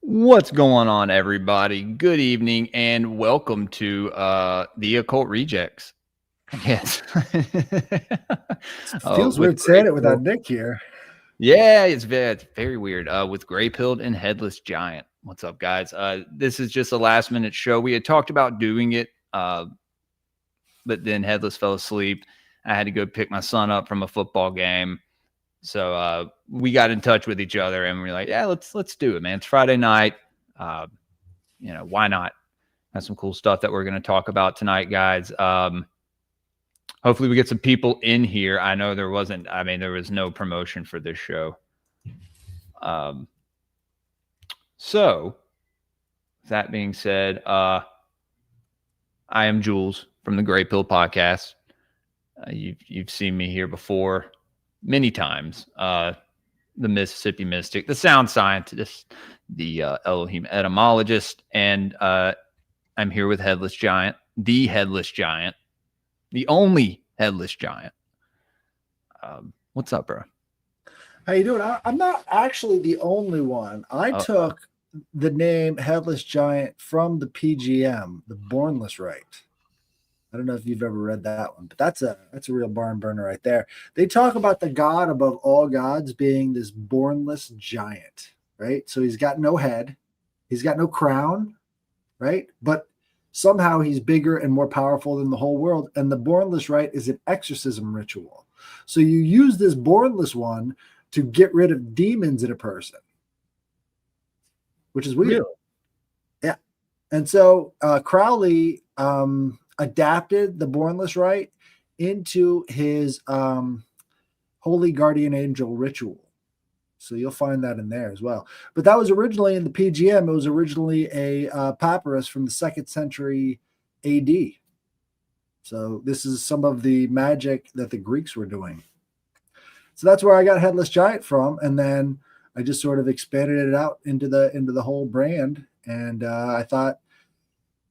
What's going on, everybody? Good evening and welcome to the Occult Rejects. Yes. Feels With weird saying it Greypilled. without Nick here. Yeah, it's very weird. With Greypilled and Headless Giant. What's up, guys? This is just a last minute show. We had talked about doing it, but then Headless fell asleep. I had to go pick my son up from a football game. So we got in touch with each other and we were like, yeah, let's do it, man. It's Friday night. Why not? That's some cool stuff that we're going to talk about tonight, guys. Hopefully we get some people in here. I know there was no promotion for this show. So that being said, I am Jules from the Greypilled podcast. You've seen me here before many times. The Mississippi Mystic, the sound scientist, the Elohim etymologist, and I'm here with Headless Giant, the Headless Giant, the only Headless Giant. What's up, bro? How you doing? I'm not actually the only one. I took the name Headless Giant from the PGM, the Bornless Rite. I don't know if you've ever read that one, but that's a real barn burner right there. They talk about the God above all gods being this bornless giant, right? So he's got no head, he's got no crown, right? But somehow he's bigger and more powerful than the whole world. And the Bornless Rite is an exorcism ritual. So you use this Bornless one to get rid of demons in a person, which is weird. Really? Yeah. And so Crowley adapted the Bornless Rite into his Holy Guardian Angel ritual. So you'll find that in there as well. But that was originally in the PGM. It was originally a papyrus from the 2nd century AD. So this is some of the magic that the Greeks were doing. So that's where I got Headless Giant from. And then I just sort of expanded it out into the whole brand. And I thought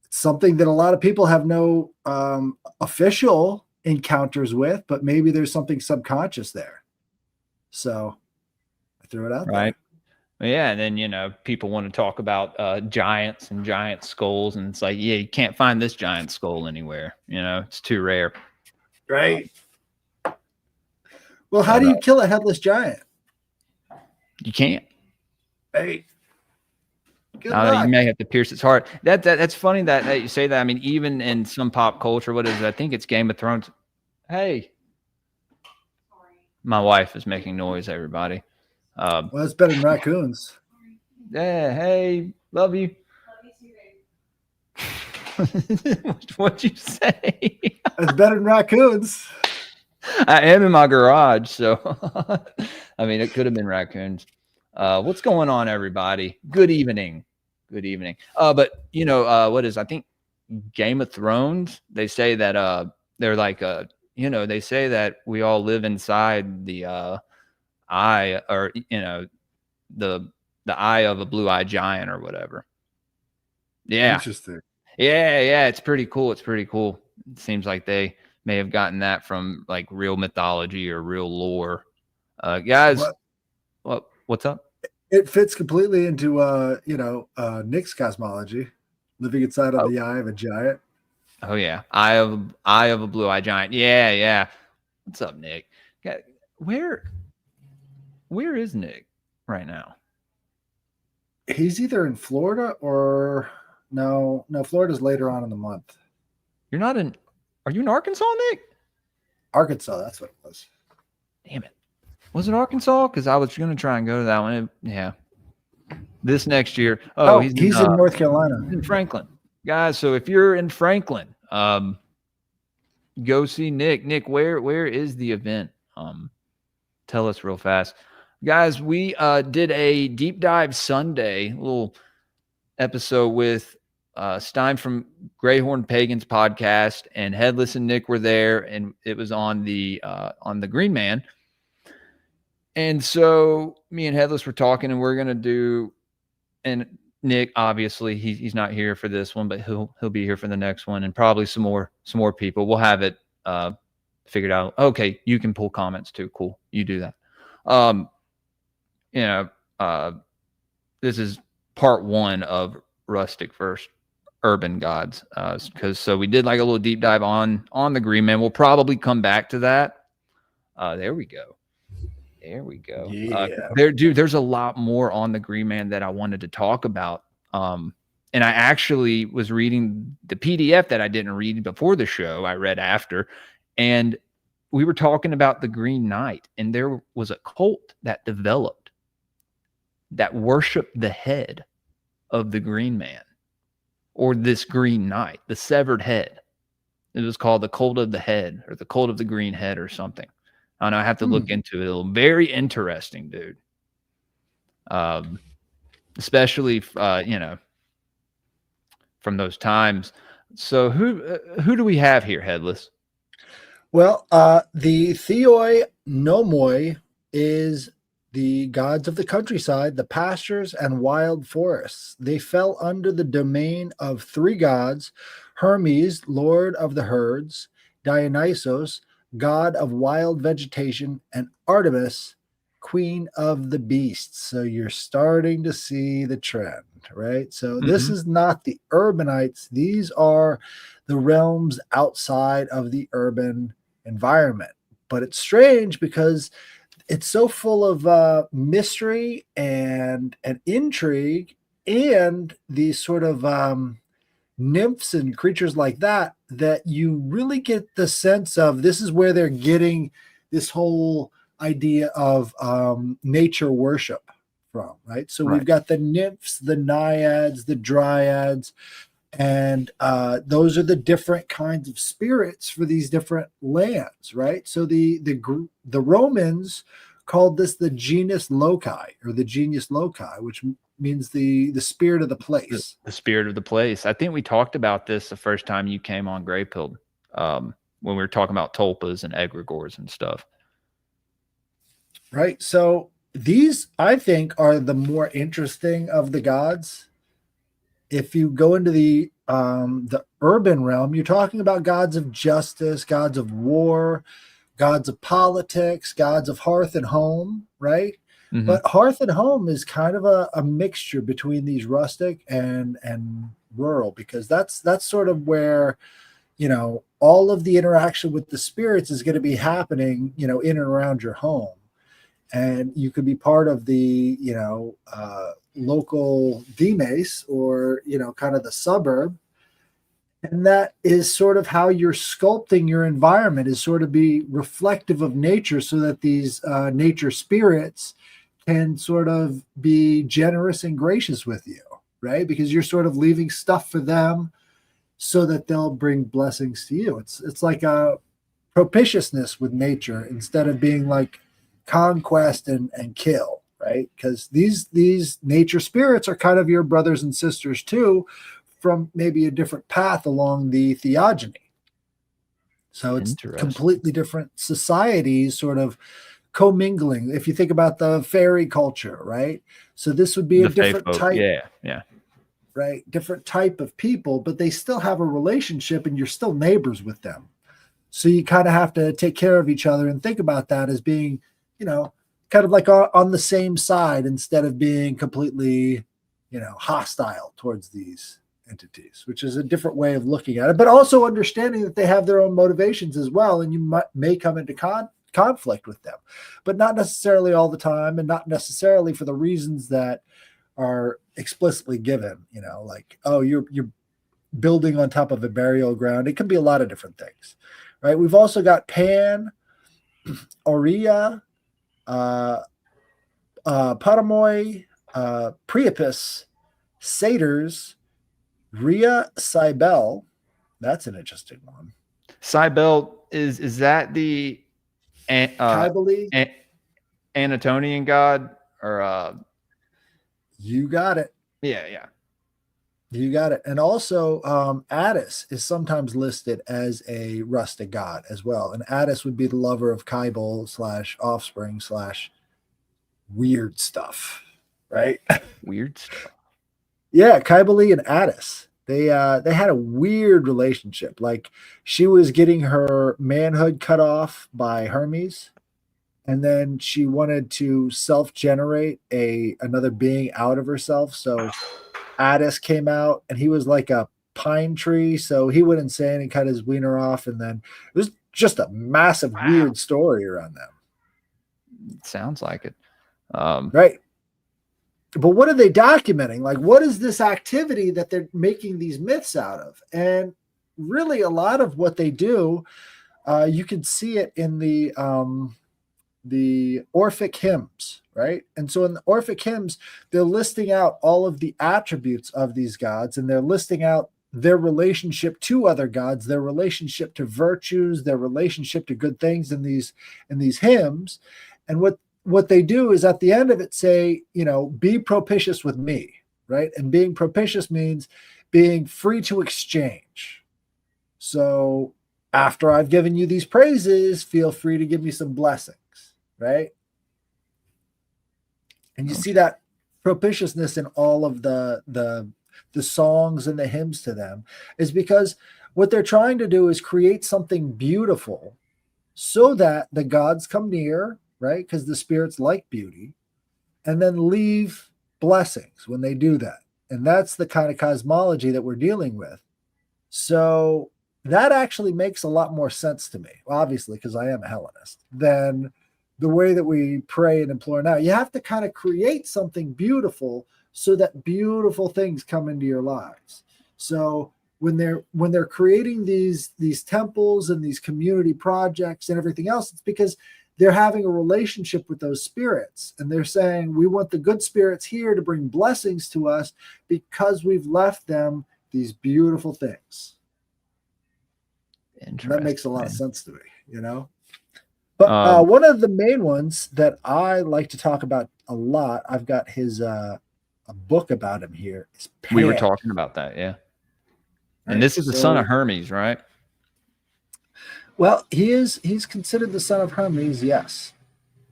it's something that a lot of people have no official encounters with, but maybe there's something subconscious there. So threw it out right there. Yeah, and then people want to talk about giants and giant skulls, and it's like, yeah, you can't find this giant skull anywhere. It's too rare. Right. Well, how do you kill a headless giant? You can't. Hey. You may have to pierce its heart. That's funny that you say that. I mean, even in some pop culture, what is it? I think it's Game of Thrones. Hey, my wife is making noise. Everybody. Well, it's better than raccoons. Yeah. Hey, love you. What'd you say? It's better than raccoons. I am in my garage, so I mean, it could have been raccoons. What's going on, everybody? Good evening. Good evening. But what is? I think Game of Thrones. They say that they're like they say that we all live inside the eye, or the eye of a blue-eyed giant or whatever. Yeah. Interesting. Yeah, it's pretty cool. It seems like they may have gotten that from like real mythology or real lore. Guys, what's up? It fits completely into Nick's cosmology, living inside of the eye of a giant. Oh yeah, eye of a blue-eyed giant. Yeah. What's up, Nick? Where is Nick right now? He's either in Florida or no. Florida's later on in the month. You're not in. Are you in Arkansas, Nick? Arkansas, that's what it was. Damn it. Was it Arkansas? Because I was going to try and go to that one. Yeah. This next year. Oh, he's in North Carolina. He's in Franklin. Guys, so if you're in Franklin, go see Nick. Nick, where is the event? Tell us real fast. Guys, we did a deep dive Sunday, little episode with Stein from Greyhorn Pagans podcast, and Headless and Nick were there, and it was on the Green Man. And so me and Headless were talking, and we're gonna do, and Nick, obviously he's not here for this one, but he'll be here for the next one, and probably some more people. We'll have it figured out. Okay, you can pull comments too. Cool, you do that. This is part 1 of Rustic versus Urban Gods, because so we did like a little deep dive on the Green Man. We'll probably come back to that. There we go. Yeah. There's a lot more on the Green Man that I wanted to talk about. And I actually was reading the PDF that I didn't read before the show. I read after, and we were talking about the Green Knight, and there was a cult that developed that worshiped the head of the Green Man, or this Green Knight, the severed head. It was called the Cult of the Head, or the Cult of the Green Head, or something. I know I have to look into it. Very interesting, dude. Especially from those times. So who do we have here, Headless? Well, the Theoi Nomoi is the gods of the countryside, the pastures and wild forests. They fell under the domain of 3 gods: Hermes, lord of the herds; Dionysos, god of wild vegetation; and Artemis, queen of the beasts. So you're starting to see the trend, right? So this is not the urbanites. These are the realms outside of the urban environment. But it's strange because it's so full of mystery and intrigue, and these sort of nymphs and creatures like that, that you really get the sense of this is where they're getting this whole idea of nature worship from, right? So we've got the nymphs, the naiads, the dryads, and those are the different kinds of spirits for these different lands, right? So the Romans called this the genus loci, or the genius loci, which means the spirit of the place. The spirit of the place. I think we talked about this the first time you came on Greypilled, when we were talking about tulpas and egregores and stuff. Right. So these, I think, are the more interesting of the gods. If you go into the urban realm, you're talking about gods of justice, gods of war, gods of politics, gods of hearth and home, right? But hearth and home is kind of a mixture between these rustic and rural, because that's sort of where, all of the interaction with the spirits is going to be happening, in and around your home. And you could be part of the, local DMACE, or, kind of the suburb. And that is sort of how you're sculpting your environment, is sort of be reflective of nature, so that these nature spirits can sort of be generous and gracious with you, right? Because you're sort of leaving stuff for them so that they'll bring blessings to you. It's like a propitiousness with nature, instead of being like conquest and kill, right? Because these nature spirits are kind of your brothers and sisters too, from maybe a different path along the theogony. So it's completely different societies sort of commingling. If you think about the fairy culture, right? So this would be a different type. Yeah. Right? Different type of people, but they still have a relationship, and you're still neighbors with them. So you kind of have to take care of each other and think about that as being, kind of like on the same side, instead of being completely, hostile towards these entities, which is a different way of looking at it, but also understanding that they have their own motivations as well. And you may come into conflict with them, but not necessarily all the time, and not necessarily for the reasons that are explicitly given, like, oh, you're building on top of a burial ground. It can be a lot of different things, right? We've also got Pan, Aurea, Paramoi, Priapus, Satyrs, Rhea Cybele. That's an interesting one. Cybele, is that the Anatonian god, or you got it. Yeah. You got it. And also Attis is sometimes listed as a rustic god as well. And Attis would be the lover of Kybele / offspring / weird stuff, right? Weird stuff. Yeah, Kybele and Attis. They had a weird relationship. Like, she was getting her manhood cut off by Hermes, and then she wanted to self-generate another being out of herself. So Addis came out, and he was like a pine tree, so he went insane and cut his wiener off, and then it was just a massive Wow. weird story around them. It sounds like it. Right. But what are they documenting? Like, what is this activity that they're making these myths out of? And really, a lot of what they do, you can see it in the Orphic hymns, right? And so in the Orphic hymns, they're listing out all of the attributes of these gods, and they're listing out their relationship to other gods, their relationship to virtues, their relationship to good things in these hymns. And what they do is at the end of it say, be propitious with me, right? And being propitious means being free to exchange. So after I've given you these praises, feel free to give me some blessings, right? And you see that propitiousness in all of the songs and the hymns to them, is because what they're trying to do is create something beautiful so that the gods come near, right? Because the spirits like beauty, and then leave blessings when they do that. And that's the kind of cosmology that we're dealing with. So that actually makes a lot more sense to me, obviously, because I am a Hellenist, than the way that we pray and implore now. You have to kind of create something beautiful so that beautiful things come into your lives. So when they're creating these temples and these community projects and everything else, it's because they're having a relationship with those spirits, and they're saying, we want the good spirits here to bring blessings to us because we've left them these beautiful things. That makes a lot of sense to me, But one of the main ones that I like to talk about a lot, I've got his a book about him here. Is Pan. We were talking about that, yeah. And this is the son of Hermes, right? Well, he's considered the son of Hermes, yes.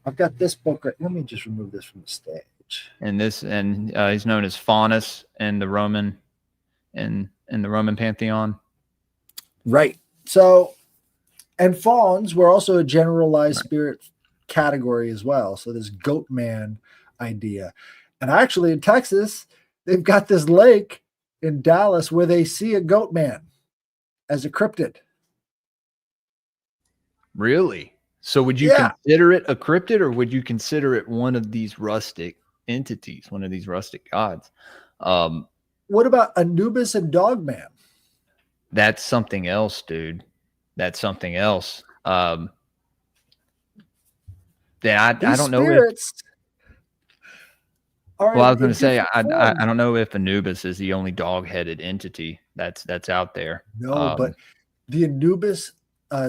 I've got this book. Let me just remove this from the stage. And he's known as FAUNUS in the Roman pantheon. Right. So, and fauns were also a generalized spirit category as well. So this goat man idea. And actually in Texas, they've got this lake in Dallas where they see a goat man as a cryptid. Really? So would you consider it a cryptid, or would you consider it one of these rustic entities, one of these rustic gods? What about Anubis and Dogman? That's something else, dude. That's something else. I don't know if. Well, I was going to say I don't know if Anubis is the only dog-headed entity that's out there. No, but the Anubis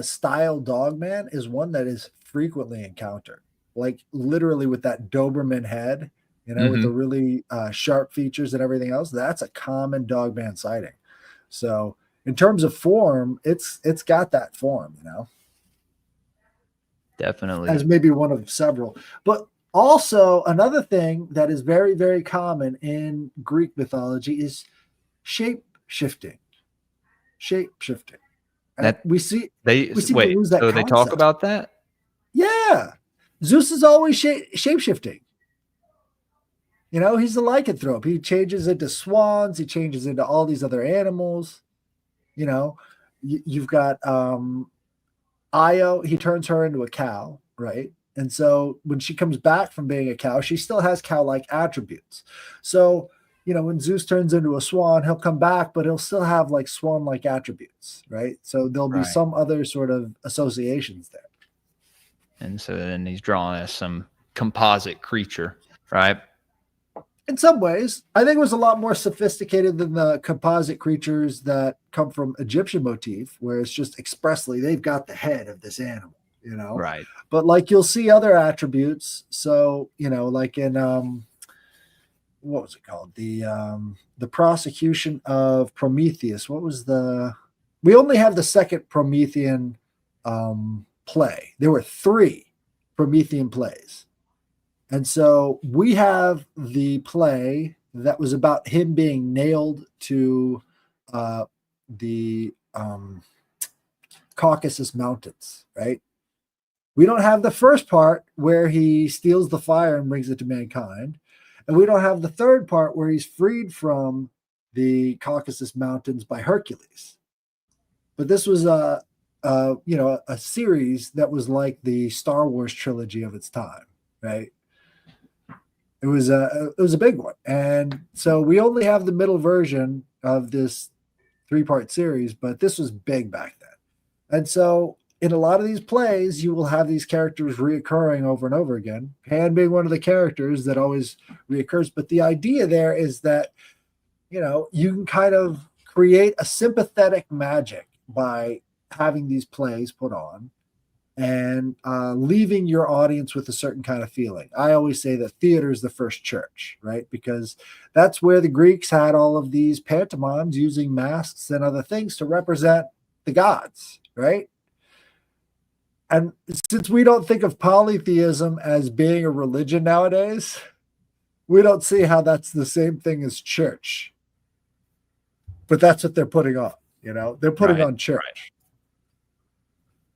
style Dogman is one that is frequently encountered, like literally with that Doberman head, with the really sharp features and everything else. That's a common Dogman sighting. So in terms of form, it's got that form, Definitely. As maybe one of several. But also another thing that is very, very common in Greek mythology is shape shifting. That we see they wait. So they talk about that? Yeah, Zeus is always shape shifting. He's a lycanthrope. He changes into swans. He changes into all these other animals. You've got Io. He turns her into a cow, right? And so when she comes back from being a cow, she still has cow-like attributes. So when Zeus turns into a swan, he'll come back, but he'll still have like swan-like attributes, right? So there'll be some other sort of associations there. And so then he's drawn as some composite creature, right? In some ways, I think it was a lot more sophisticated than the composite creatures that come from Egyptian motif, where it's just expressly they've got the head of this animal, Right. But like you'll see other attributes. So, like in what was it called? The prosecution of Prometheus. What was we only have the second Promethean play. There were 3 Promethean plays. And so we have the play that was about him being nailed to the Caucasus Mountains, right? We don't have the first part where he steals the fire and brings it to mankind. And we don't have the third part where he's freed from the Caucasus Mountains by Hercules. But this was a series that was like the Star Wars trilogy of its time, right? It was a big one. And so we only have the middle version of this 3-part series, but this was big back then. And so in a lot of these plays, you will have these characters reoccurring over and over again. Pan being one of the characters that always reoccurs. But the idea there is that, you can kind of create a sympathetic magic by having these plays put on and leaving your audience with a certain kind of feeling. I always say that theater is the first church, right? Because that's where the Greeks had all of these pantomimes using masks and other things to represent the gods, right? And since we don't think of polytheism as being a religion nowadays, we don't see how that's the same thing as church. But that's what they're putting on, They're putting on church. Right.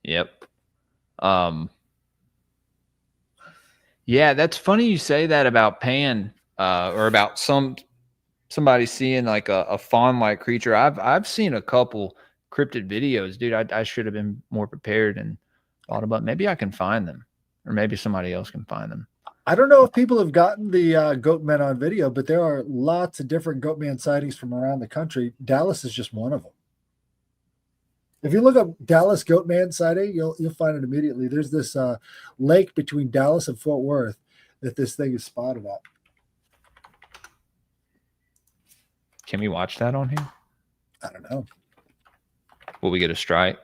Yep. Yeah, that's funny you say that about Pan, or about somebody seeing like a fawn-like creature. I've seen a couple cryptid videos, dude. I should have been more prepared and thought about, maybe I can find them, or maybe somebody else can find them. I don't know if people have gotten the goat men on video, but there are lots of different goat man sightings from around the country. Dallas is just one of them. If you look up Dallas goat man sighting, you'll find it immediately. There's this lake between Dallas and Fort Worth that this thing is spotted at. Can we watch that on here? I don't know. Will we get a strike?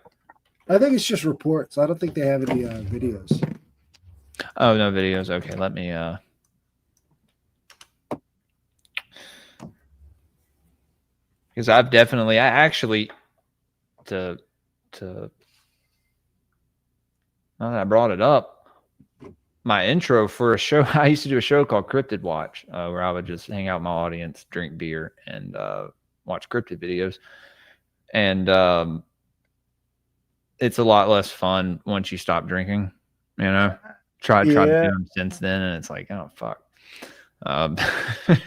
I think it's just reports. I don't think they have any videos. Oh, no videos. Okay, let me because I actually to now that I brought it up, my intro for a show, I used to do a show called Cryptid Watch, where I would just hang out with my audience, drink beer, and watch cryptid videos. And it's a lot less fun once you stop drinking, Tried to do them since then, and it's like, oh fuck.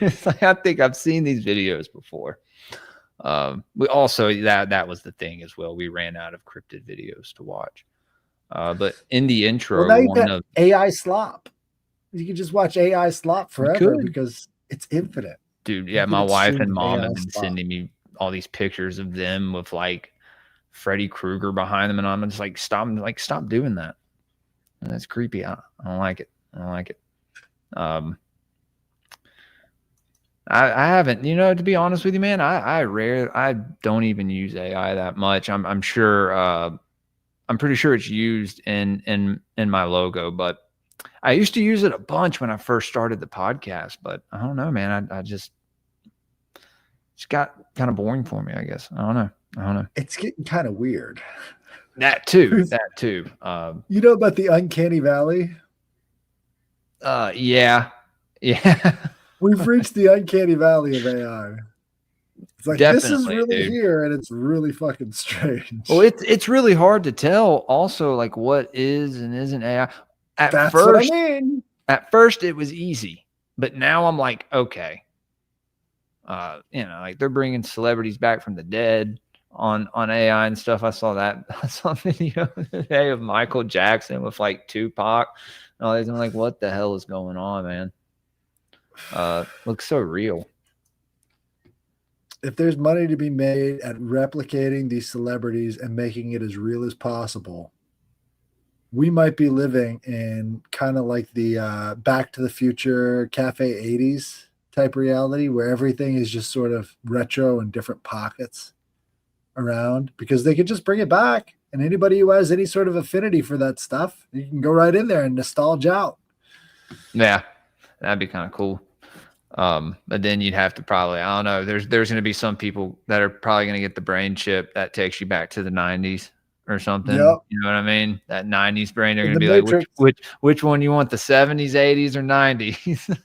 It's like, I think I've seen these videos before. We also that was the thing as well. We ran out of cryptid videos to watch. But in the intro, now you got AI slop. You can just watch AI slop forever because it's infinite. Dude, yeah, my wife and mom have been sending me all these pictures of them with like Freddy Krueger behind them, and I'm just like, stop doing that. And that's creepy. I don't like it. I haven't, to be honest with you, man, I don't even use AI that much. I'm sure, I'm pretty sure it's used in my logo, but I used to use it a bunch when I first started the podcast, but I don't know, man. It's got kind of boring for me, I guess. I don't know. It's getting kind of weird. That too. You know about the uncanny valley? Yeah. We've reached the uncanny valley of AI. It's like, definitely, this is really here, and it's really fucking strange. Well, it's really hard to tell also, like, what is and isn't AI. That's what I mean. At first it was easy, but now I'm like, okay. Like they're bringing celebrities back from the dead on AI and stuff. I saw a video today of Michael Jackson with like Tupac and all these. I'm like, what the hell is going on, man? Looks so real. If there's money to be made at replicating these celebrities and making it as real as possible, we might be living in kind of like the Back to the Future Cafe 80s type reality, where everything is just sort of retro in different pockets around, because they could just bring it back, and anybody who has any sort of affinity for that stuff, you can go right in there and nostalgia out. Yeah, that'd be kind of cool. But then you'd have to probably, I don't know, there's going to be some people that are probably going to get the brain chip that takes you back to the 90s or something. Yep. You know what I mean? That 90s brain, they're going to be Matrix. Like, which one you want, the 70s, 80s, or 90s?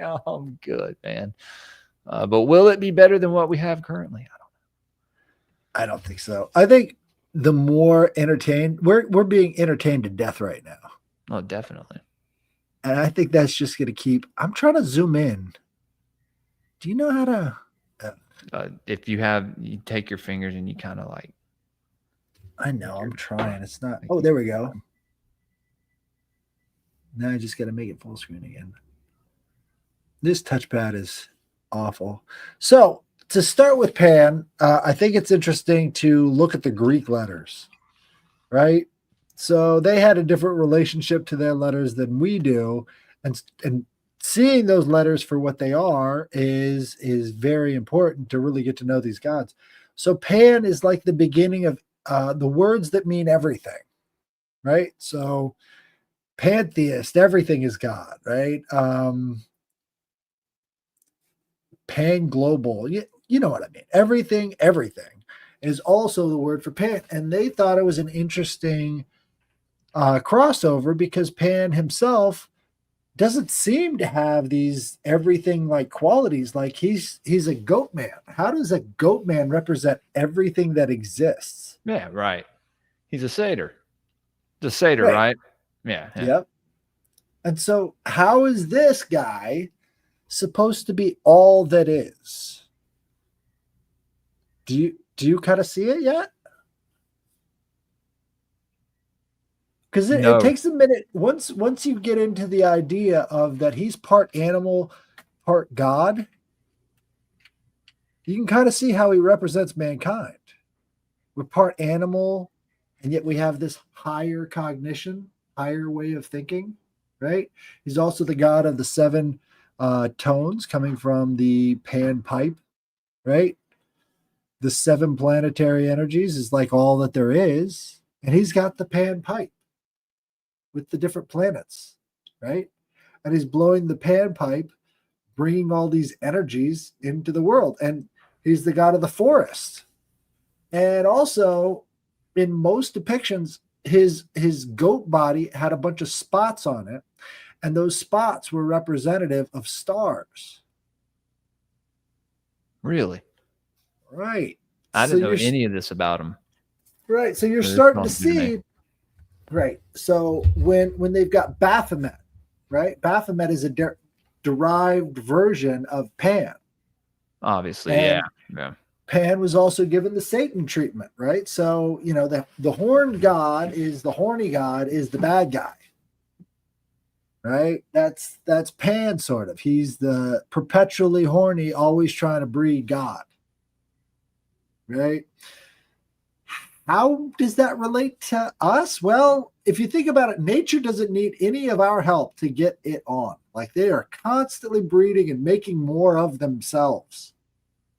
Oh, I'm good, man. But will it be better than what we have currently? I don't think so. I think the more entertained we're being entertained to death right now. Oh, definitely. And I think that's just going to keep. I'm trying to zoom in. Do you know how to? If you take your fingers and you kind of like. I know. I'm trying. It's not. Like Oh, there we go. Now I just got to make it full screen again. This touchpad is awful. So to start with Pan, I think it's interesting to look at the Greek letters, right? So they had a different relationship to their letters than we do, and seeing those letters for what they are is very important to really get to know these gods. So Pan is like the beginning of the words that mean everything, right? So pantheist, everything is God, right? Pan global, you know what I mean? Everything is also the word for Pan, and they thought it was an interesting crossover because Pan himself doesn't seem to have these everything like qualities. Like he's a goat man. How does a goat man represent everything that exists? Yeah, right. He's a satyr. The satyr, Right. right? Yeah. Yep. And so how is this guy supposed to be all that is? Do you kind of see it yet? Because it No. takes a minute once you get into the idea of that he's part animal, part God, you can kind of see how he represents mankind. We're part animal, and yet we have this higher cognition, higher way of thinking, right? He's also the god of the seven tones coming from the pan pipe, right? The seven planetary energies is like all that there is, and he's got the pan pipe with the different planets, right? And he's blowing the pan pipe, bringing all these energies into the world. And he's the god of the forest. And also, in most depictions, his goat body had a bunch of spots on it, and those spots were representative of stars. Really? Right. I So didn't know you're any of this about him. right. So you're This is starting all to new to me. see. Right. So when they've got Baphomet, right? Baphomet is a derived version of Pan. Obviously, And yeah. Pan was also given the Satan treatment, right? So, you know, the horned god is the horny god is the bad guy. Right? That's Pan sort of. He's the perpetually horny, always trying to breed God. Right? How does that relate to us? Well, if you think about it, nature doesn't need any of our help to get it on. Like they are constantly breeding and making more of themselves.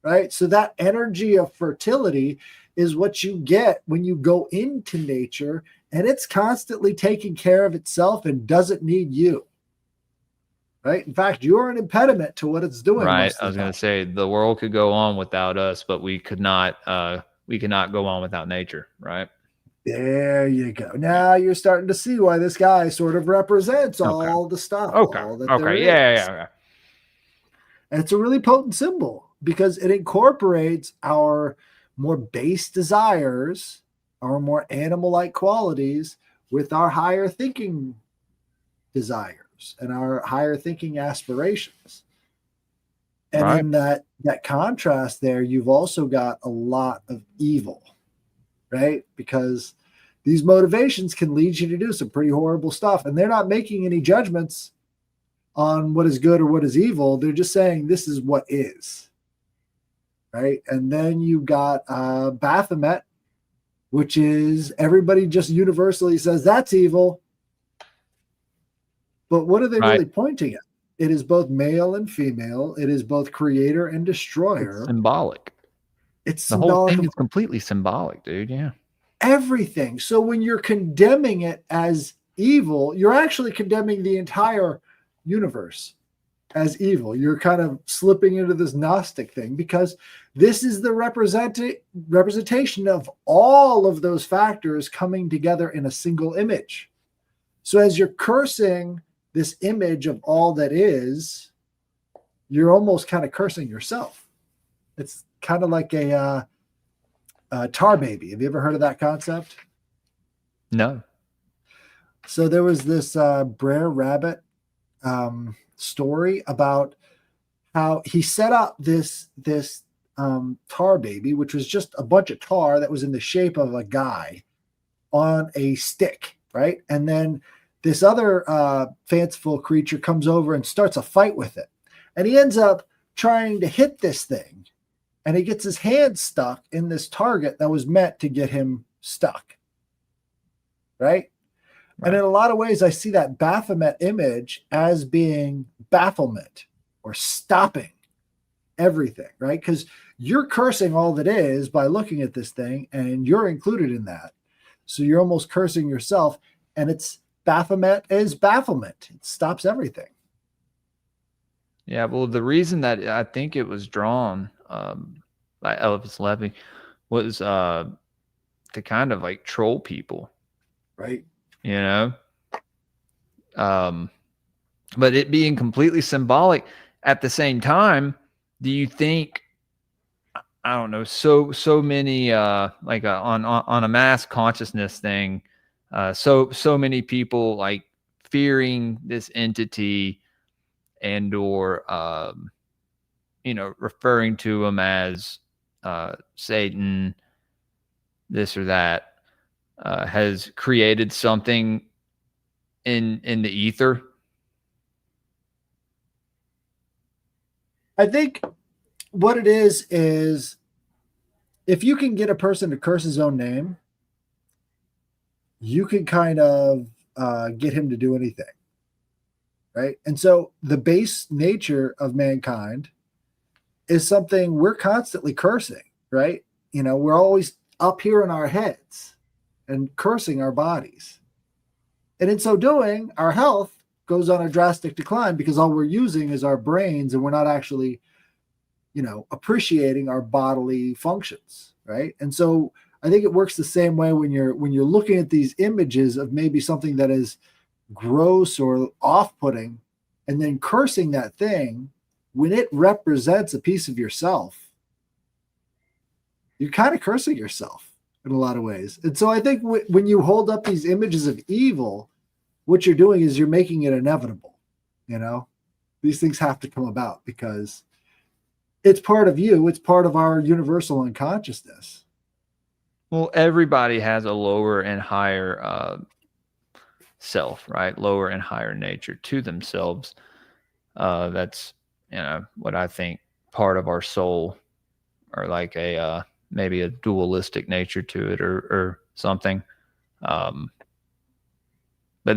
Right? So that energy of fertility is what you get when you go into nature, and it's constantly taking care of itself and doesn't need you. Right? In fact, you're an impediment to what it's doing Right. most I of was the going time. to say the world could go on without us, but we could not. We cannot go on without nature. Right. There you go. Now you're starting to see why this guy sort of represents Okay. all the stuff, Okay. all that there Okay. is. Yeah. And it's a really potent symbol because it incorporates our more base desires, our more animal like qualities with our higher thinking desires and our higher thinking aspirations. And Right. in that contrast there, you've also got a lot of evil, right? Because these motivations can lead you to do some pretty horrible stuff. And they're not making any judgments on what is good or what is evil. They're just saying this is what is. Right. And then you got Baphomet, which is everybody just universally says that's evil. But what are they Right. really pointing at? It is both male and female. It is both creator and It's destroyer. symbolic. It's The whole symbolic thing of is completely symbolic, dude. Yeah. everything. So when you're condemning it as evil, you're actually condemning the entire universe as evil. You're kind of slipping into this Gnostic thing because this is the representation of all of those factors coming together in a single image. So as you're cursing this image of all that is, you're almost kind of cursing yourself. It's kind of like a Tar Baby. Have you ever heard of that concept? No. So there was this Brer Rabbit story about how he set up this tar baby, which was just a bunch of tar that was in the shape of a guy on a stick, right? And then this other fanciful creature comes over and starts a fight with it. And he ends up trying to hit this thing, and he gets his hand stuck in this target that was meant to get him stuck, right? And in a lot of ways, I see that Baphomet image as being bafflement or stopping everything, right? Because you're cursing all that is by looking at this thing, and you're included in that. So you're almost cursing yourself, and it's Baphomet is bafflement. It stops everything. Yeah, well, the reason that I think it was drawn by Elvis Levy was to kind of like troll people, right? You know, but it being completely symbolic at the same time. Do you think, I don't know, so many like on a mass consciousness thing, so many people like fearing this entity and or referring to him as Satan, this or that, has created something in the ether? I think what it is if you can get a person to curse his own name, you can kind of get him to do anything, right? And so the base nature of mankind is something we're constantly cursing, right? We're always up here in our heads and cursing our bodies. And in so doing, our health goes on a drastic decline because all we're using is our brains, and we're not actually, appreciating our bodily functions, right? And so I think it works the same way when you're looking at these images of maybe something that is gross or off-putting, and then cursing that thing when it represents a piece of yourself. You're kind of cursing yourself in a lot of ways. And so I think when you hold up these images of evil, what you're doing is you're making it inevitable. These things have to come about because it's part of you. It's part of our universal unconsciousness. Well, everybody has a lower and higher self, right? Lower and higher nature to themselves. That's, what I think part of our soul, or like a maybe a dualistic nature to it, or something. But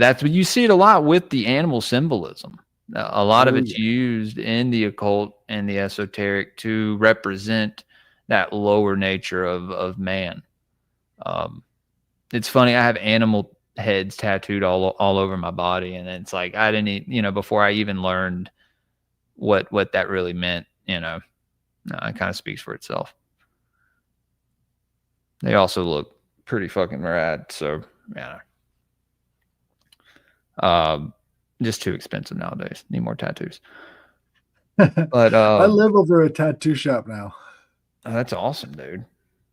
that's what you see it a lot with the animal symbolism. A lot of it's used in the occult and the esoteric to represent that lower nature of man. It's funny. I have animal heads tattooed all over my body, and it's like I didn't, before I even learned what that really meant. It kind of speaks for itself. They also look pretty fucking rad. So yeah. Just too expensive nowadays. Need more tattoos. But I live over a tattoo shop now. Oh, that's awesome, dude.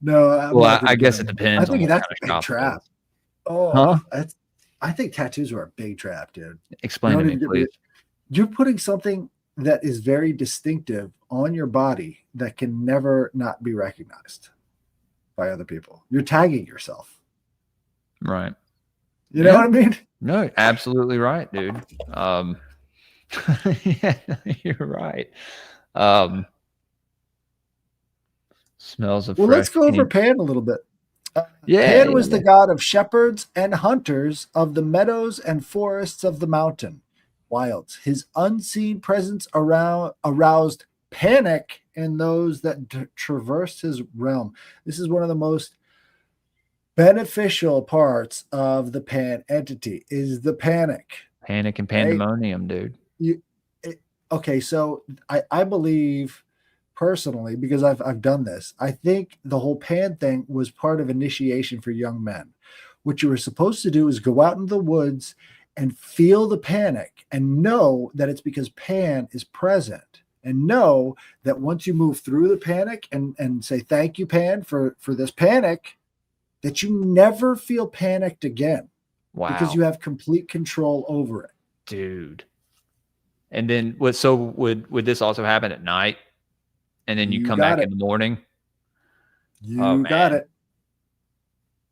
No, well, I guess it depends. I think on that's a big trap. Oh, I think tattoos are a big trap, dude. Explain to me, please. You're putting something that is very distinctive on your body that can never not be recognized by other people. You're tagging yourself. Right. You know what I mean? No, absolutely right, dude. Yeah, you're right. Smells of fresh. Well, let's go over Pan a little bit. Pan was the god of shepherds and hunters of the meadows and forests of the mountain wilds. His unseen presence aroused panic in those that traversed his realm. This is one of the most beneficial parts of the Pan entity is the panic. Panic and pandemonium, right? Dude. Okay, so I believe personally, because I've done this, I think the whole Pan thing was part of initiation for young men. What you were supposed to do is go out in the woods and feel the panic and know that it's because Pan is present and know that once you move through the panic and say, thank you, Pan, for this panic, that you never feel panicked again. Wow. Because you have complete control over it. Dude. And then would this also happen at night? And then you come back in the morning? You got it.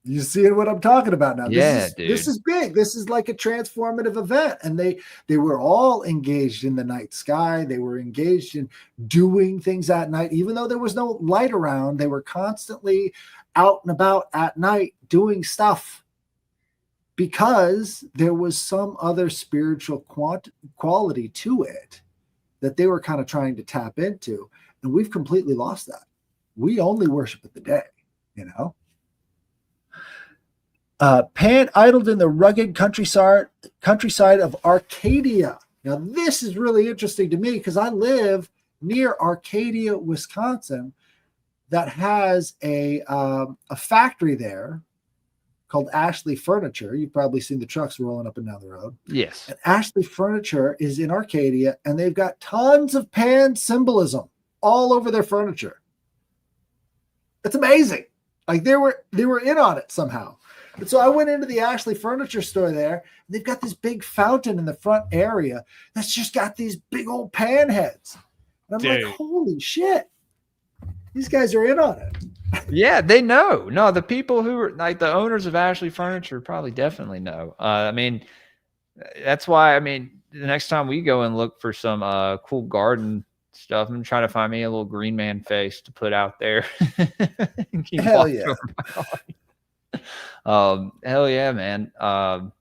You see what I'm talking about now? Yeah, this is big. This is like a transformative event. And they were all engaged in the night sky. They were engaged in doing things at night. Even though there was no light around, they were constantly out and about at night doing stuff because there was some other spiritual quality to it that they were kind of trying to tap into. And we've completely lost that. We only worship at the day, you know? Pan idled in the rugged countryside of Arcadia. Now, this is really interesting to me because I live near Arcadia, Wisconsin, that has a factory there called Ashley Furniture. You've probably seen the trucks rolling up and down the road. Yes. And Ashley Furniture is in Arcadia, and they've got tons of Pan symbolism all over their furniture. It's amazing. Like they were in on it somehow. And so I went into the Ashley Furniture store there, and they've got this big fountain in the front area that's just got these big old Pan heads. And I'm like, holy shit. These guys are in on it. Yeah, they know. No, the people who are like the owners of Ashley Furniture probably definitely know. I mean, that's why, I mean, the next time we go and look for some cool garden stuff, I'm trying to find me a little green man face to put out there. Hell yeah. Hell yeah, man.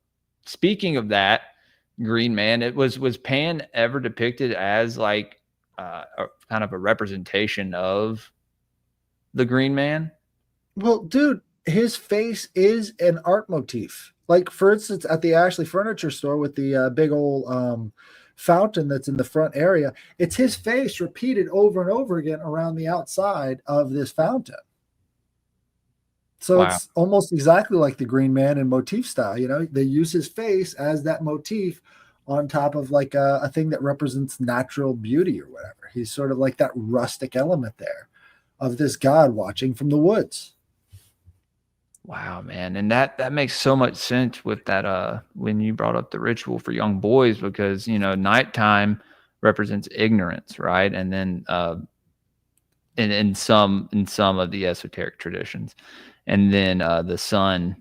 Speaking of that green man, was Pan ever depicted as like kind of a representation of the green man? Well, dude, his face is an art motif. Like, for instance, at the Ashley Furniture store with the big old fountain that's in the front area, it's his face repeated over and over again around the outside of this fountain. So wow. It's almost exactly like the Green Man in motif style. You know, they use his face as that motif on top of like a thing that represents natural beauty or whatever. He's sort of like that rustic element there of this god watching from the woods. Wow, man. And that makes so much sense with that when you brought up the ritual for young boys, because, you know, nighttime represents ignorance, right? And then in some of the esoteric traditions. And then the sun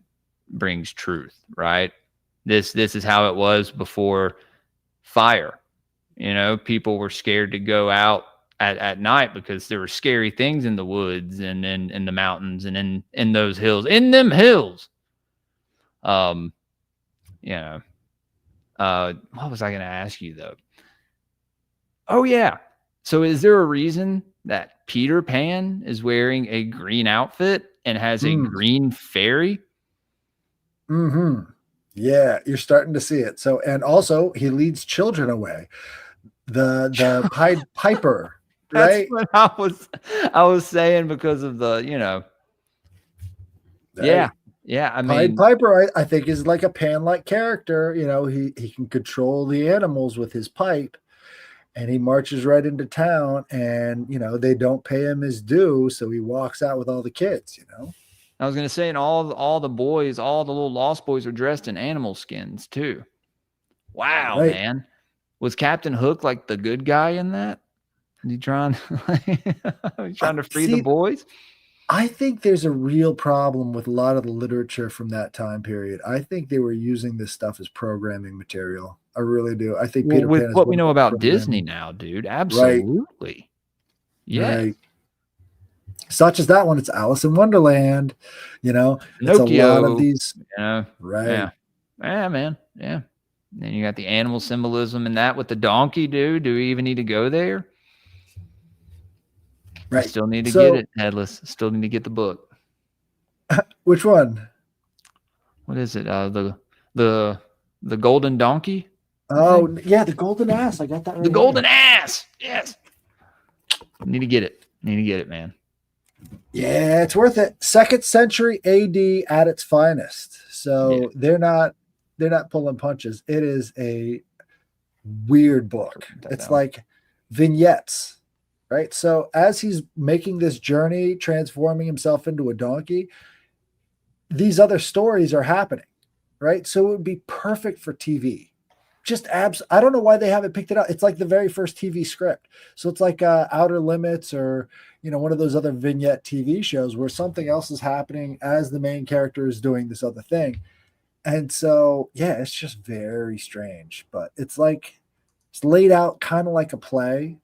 brings truth, right? This is how it was before fire. You know, people were scared to go out at night because there were scary things in the woods and in the mountains and in those hills, in them hills. You know, what was I going to ask you though? Oh yeah. So is there a reason that Peter Pan is wearing a green outfit and has a green fairy? Mm-hmm. Yeah, you're starting to see it. So, and also he leads children away. The Pied Piper, right? That's what I was saying because of the, you know. Yeah. Yeah. I mean, Pied Piper, I think, is like a Pan-like character. You know, he can control the animals with his pipe. And he marches right into town, and, you know, they don't pay him his due, so he walks out with all the kids, you know? I was going to say, and all the boys, all the little lost boys are dressed in animal skins, too. Wow, right. Man. Was Captain Hook like the good guy in that? Is he trying to free the boys? I think there's a real problem with a lot of the literature from that time period. I think they were using this stuff as programming material. I really do. I think Peter Pan is what we know about Disney now, dude. Absolutely. Right. Yeah. Right. Such as that one. It's Alice in Wonderland. You know, it's Pinocchio, a lot of these. Yeah. Right. Yeah, man. Yeah. And then you got the animal symbolism in that with the donkey, dude. Do we even need to go there? Right. Still need to get it, Headless. Still need to get the book. Which one? What is it? The golden donkey? Oh, yeah, the golden ass. I got that right. The golden ass. Yes. Need to get it. Man. Yeah, it's worth it. 2nd century AD at its finest. So they're not pulling punches. It is a weird book. It's like vignettes, right? So as he's making this journey, transforming himself into a donkey, these other stories are happening, right? So it would be perfect for TV. Just I don't know why they haven't picked it up. It's like the very first TV script. So it's like Outer Limits, or one of those other vignette TV shows where something else is happening as the main character is doing this other thing. And so, yeah, it's just very strange, but it's laid out kind of like a play.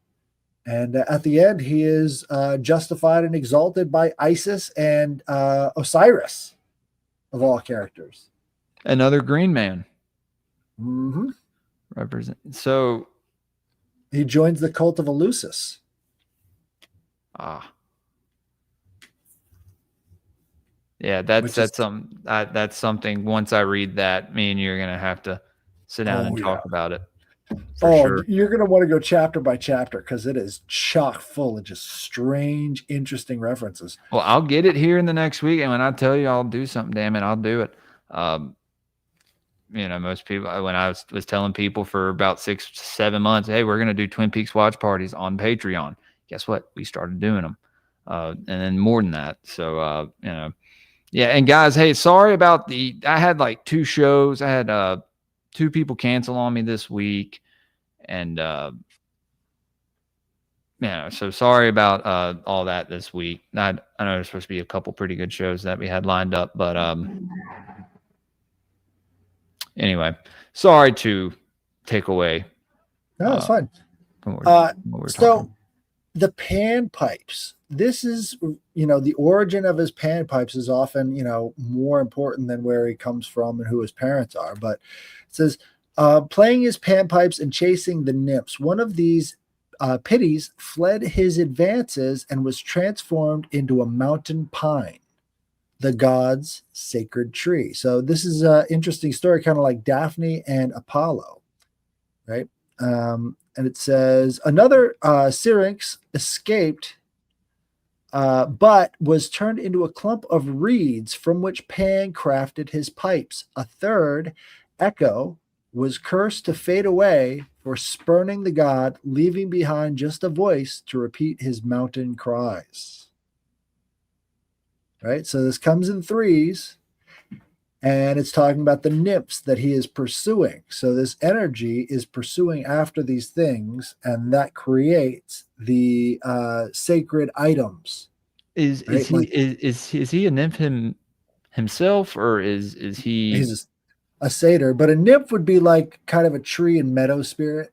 And at the end, he is justified and exalted by Isis and Osiris, of all characters. Another green man. Mm-hmm. Represent. So he joins the cult of Eleusis. Yeah, that's something. Once I read that, me and you're gonna have to sit down and talk about it. Sure. You're gonna want to go chapter by chapter because it is chock full of just strange, interesting references. Well, I'll get it here in the next week, and when I tell you I'll do something, damn it, I'll do it. Most people, when I was telling people for about 6 to 7 months, hey, we're gonna do Twin Peaks watch parties on Patreon. Guess what? We started doing them, and then more than that. So yeah. And guys, hey, sorry about I had like 2 shows. I had 2 people cancel on me this week. And so sorry about all that this week. I know there's supposed to be a couple pretty good shows that we had lined up, but anyway, sorry to take away. No, it's fine. So the panpipes. This is, the origin of his panpipes is often, more important than where he comes from and who his parents are. But it says, playing his panpipes and chasing the nymphs. One of these pitties fled his advances and was transformed into a mountain pine, the god's sacred tree. So this is an interesting story, kind of like Daphne and Apollo, right? And it says another syrinx escaped, but was turned into a clump of reeds from which Pan crafted his pipes. A third, Echo, was cursed to fade away for spurning the god, leaving behind just a voice to repeat his mountain cries. Right? So this comes in threes, and it's talking about the nymphs that he is pursuing. So this energy is pursuing after these things, and that creates the sacred items. Is he a nymph himself, or is he? He's a satyr, but a nymph would be like kind of a tree and meadow spirit,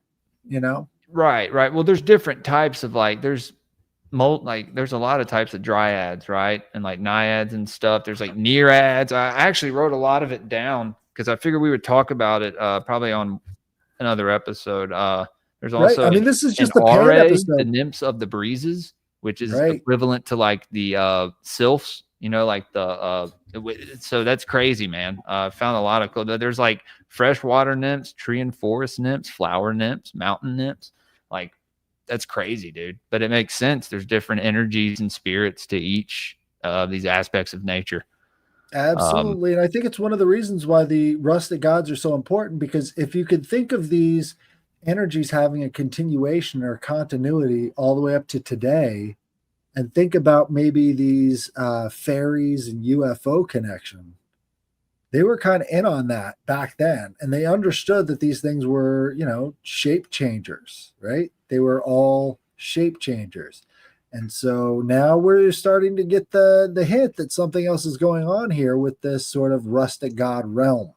Right. Well, there's different types of there's a lot of types of dryads, right? And like naiads and stuff. There's like nereids. I actually wrote a lot of it down because I figured we would talk about it probably on another episode. There's also right. I mean, this is just the Pan episode. The nymphs of the breezes, which is equivalent to like the sylphs, like the so that's crazy, man. I found a lot of there's like freshwater nymphs, tree and forest nymphs, flower nymphs, mountain nymphs. Like that's crazy, dude. But it makes sense. There's different energies and spirits to each of these aspects of nature. Absolutely. And I think it's one of the reasons why the rustic gods are so important, because if you could think of these energies having a continuation or continuity all the way up to today, and think about maybe these fairies and UFO connection, they were kind of in on that back then. And they understood that these things were, shape changers, right? They were all shape changers. And so now we're starting to get the hint that something else is going on here with this sort of rustic god realm,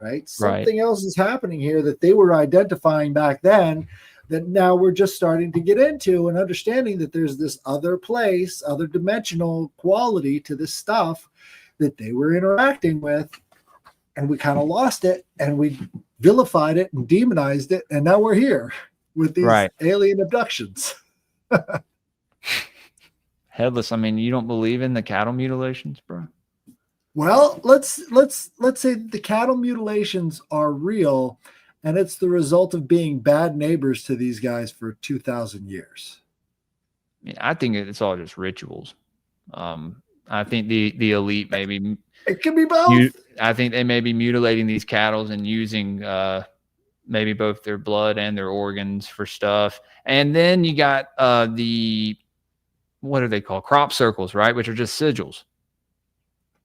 right? Something else is happening here that they were identifying back then, that now we're just starting to get into and understanding that there's this other place, other dimensional quality to this stuff that they were interacting with. And we kind of lost it, and we vilified it and demonized it. And now we're here with these alien abductions. Headless. I mean, you don't believe in the cattle mutilations, bro? Well, let's say the cattle mutilations are real, and it's the result of being bad neighbors to these guys for 2,000 years. I think it's all just rituals. I think the elite maybe it could be both. I think they may be mutilating these cattle and using maybe both their blood and their organs for stuff. And then you got the, what are they called? Crop circles, right? Which are just sigils.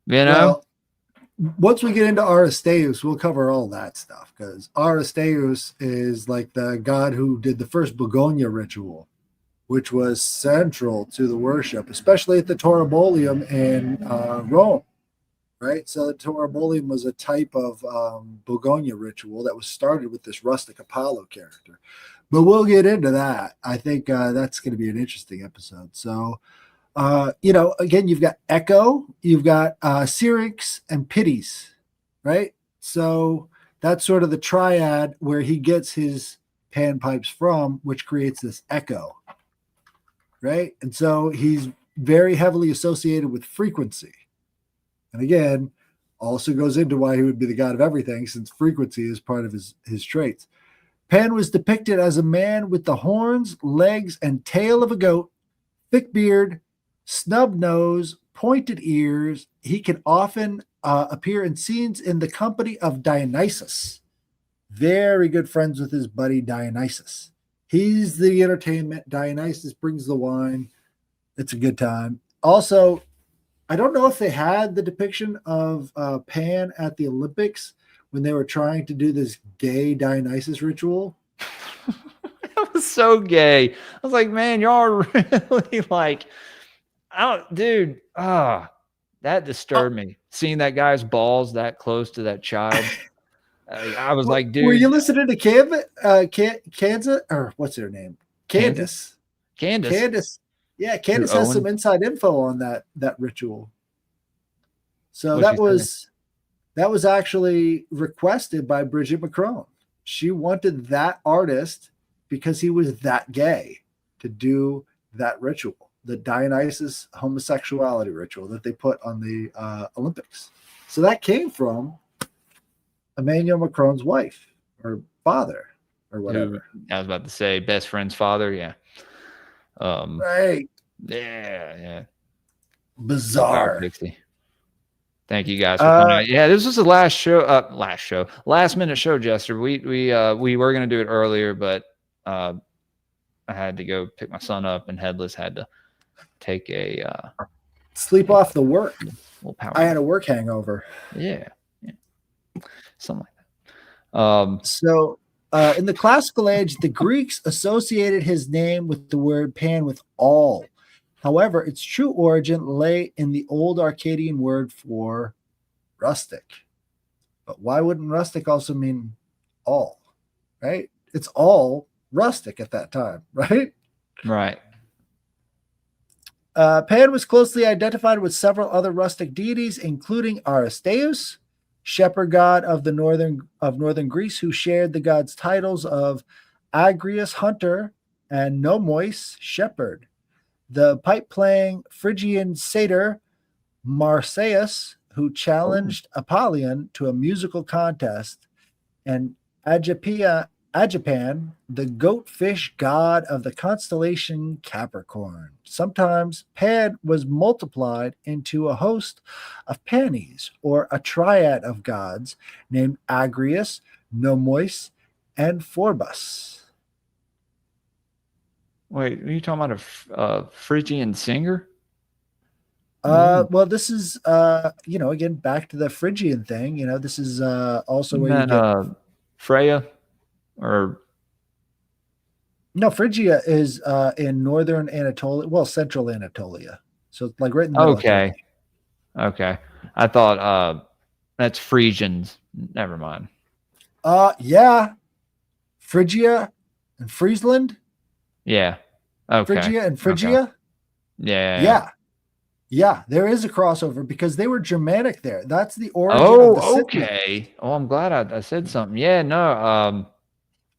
You know? Well, once we get into Aristeus, we'll cover all that stuff, because Aristeus is like the god who did the first Begonia ritual, which was central to the worship, especially at the Toribolium in Rome, right? So the Toribolium was a type of Begonia ritual that was started with this rustic Apollo character. But we'll get into that. I think that's going to be an interesting episode. So, again, you've got Echo, you've got Syrinx, and Pitys, right? So that's sort of the triad where he gets his panpipes from, which creates this echo, right? And so he's very heavily associated with frequency. And again, also goes into why he would be the god of everything, since frequency is part of his traits. Pan was depicted as a man with the horns, legs, and tail of a goat, thick beard, snub nose, pointed ears. He can often appear in scenes in the company of Dionysus. Very good friends with his buddy Dionysus. He's the entertainment. Dionysus brings the wine. It's a good time. Also, I don't know if they had the depiction of Pan at the Olympics when they were trying to do this gay Dionysus ritual. That was so gay. I was like, man, y'all are really like, dude, that disturbed me. Seeing that guy's balls that close to that child. I was like, dude. Were you listening to Kansas, or what's her name? Candace. Yeah, Candace has some inside info on that that So that was actually requested by Bridget Macron. She wanted that artist because he was that gay to do that ritual, the Dionysus homosexuality ritual that they put on the Olympics. So that came from Emmanuel Macron's wife or father or whatever. I was about to say best friend's father. Yeah. Right. Yeah. Bizarre. Thank you guys for coming out. Yeah, this was the last minute show, Jester. We were gonna do it earlier, but I had to go pick my son up, and Headless had to take a sleep off the work. I had a work hangover. Yeah. Something like that. So in the classical age, the Greeks associated his name with the word Pan with all. However, its true origin lay in the old Arcadian word for rustic. But why wouldn't rustic also mean all, right? It's all rustic at that time, right? Right. Pan was closely identified with several other rustic deities, including Aristeus, shepherd god of northern Greece, who shared the god's titles of Agrius, hunter, and Nomois, shepherd. The pipe-playing Phrygian satyr Marsyas, who challenged Apollyon to a musical contest, and Agripan, the goatfish god of the constellation Capricorn. Sometimes Pan was multiplied into a host of Panis, or a triad of gods named Agrius, Nomois, and Phorbas. Wait, are you talking about a Phrygian singer? Well, this is again, back to the Phrygian thing. This is also where you get Freya, or no, Phrygia is in northern Anatolia, well, central Anatolia. So it's like right in the middle. Okay. I thought that's Frisians. Never mind. Yeah. Phrygia and Friesland. Yeah. Okay. Phrygia and Phrygia. Okay. Yeah. There is a crossover because they were Germanic there. That's the origin of the city. Okay. Oh, I'm glad I said something. Yeah, no.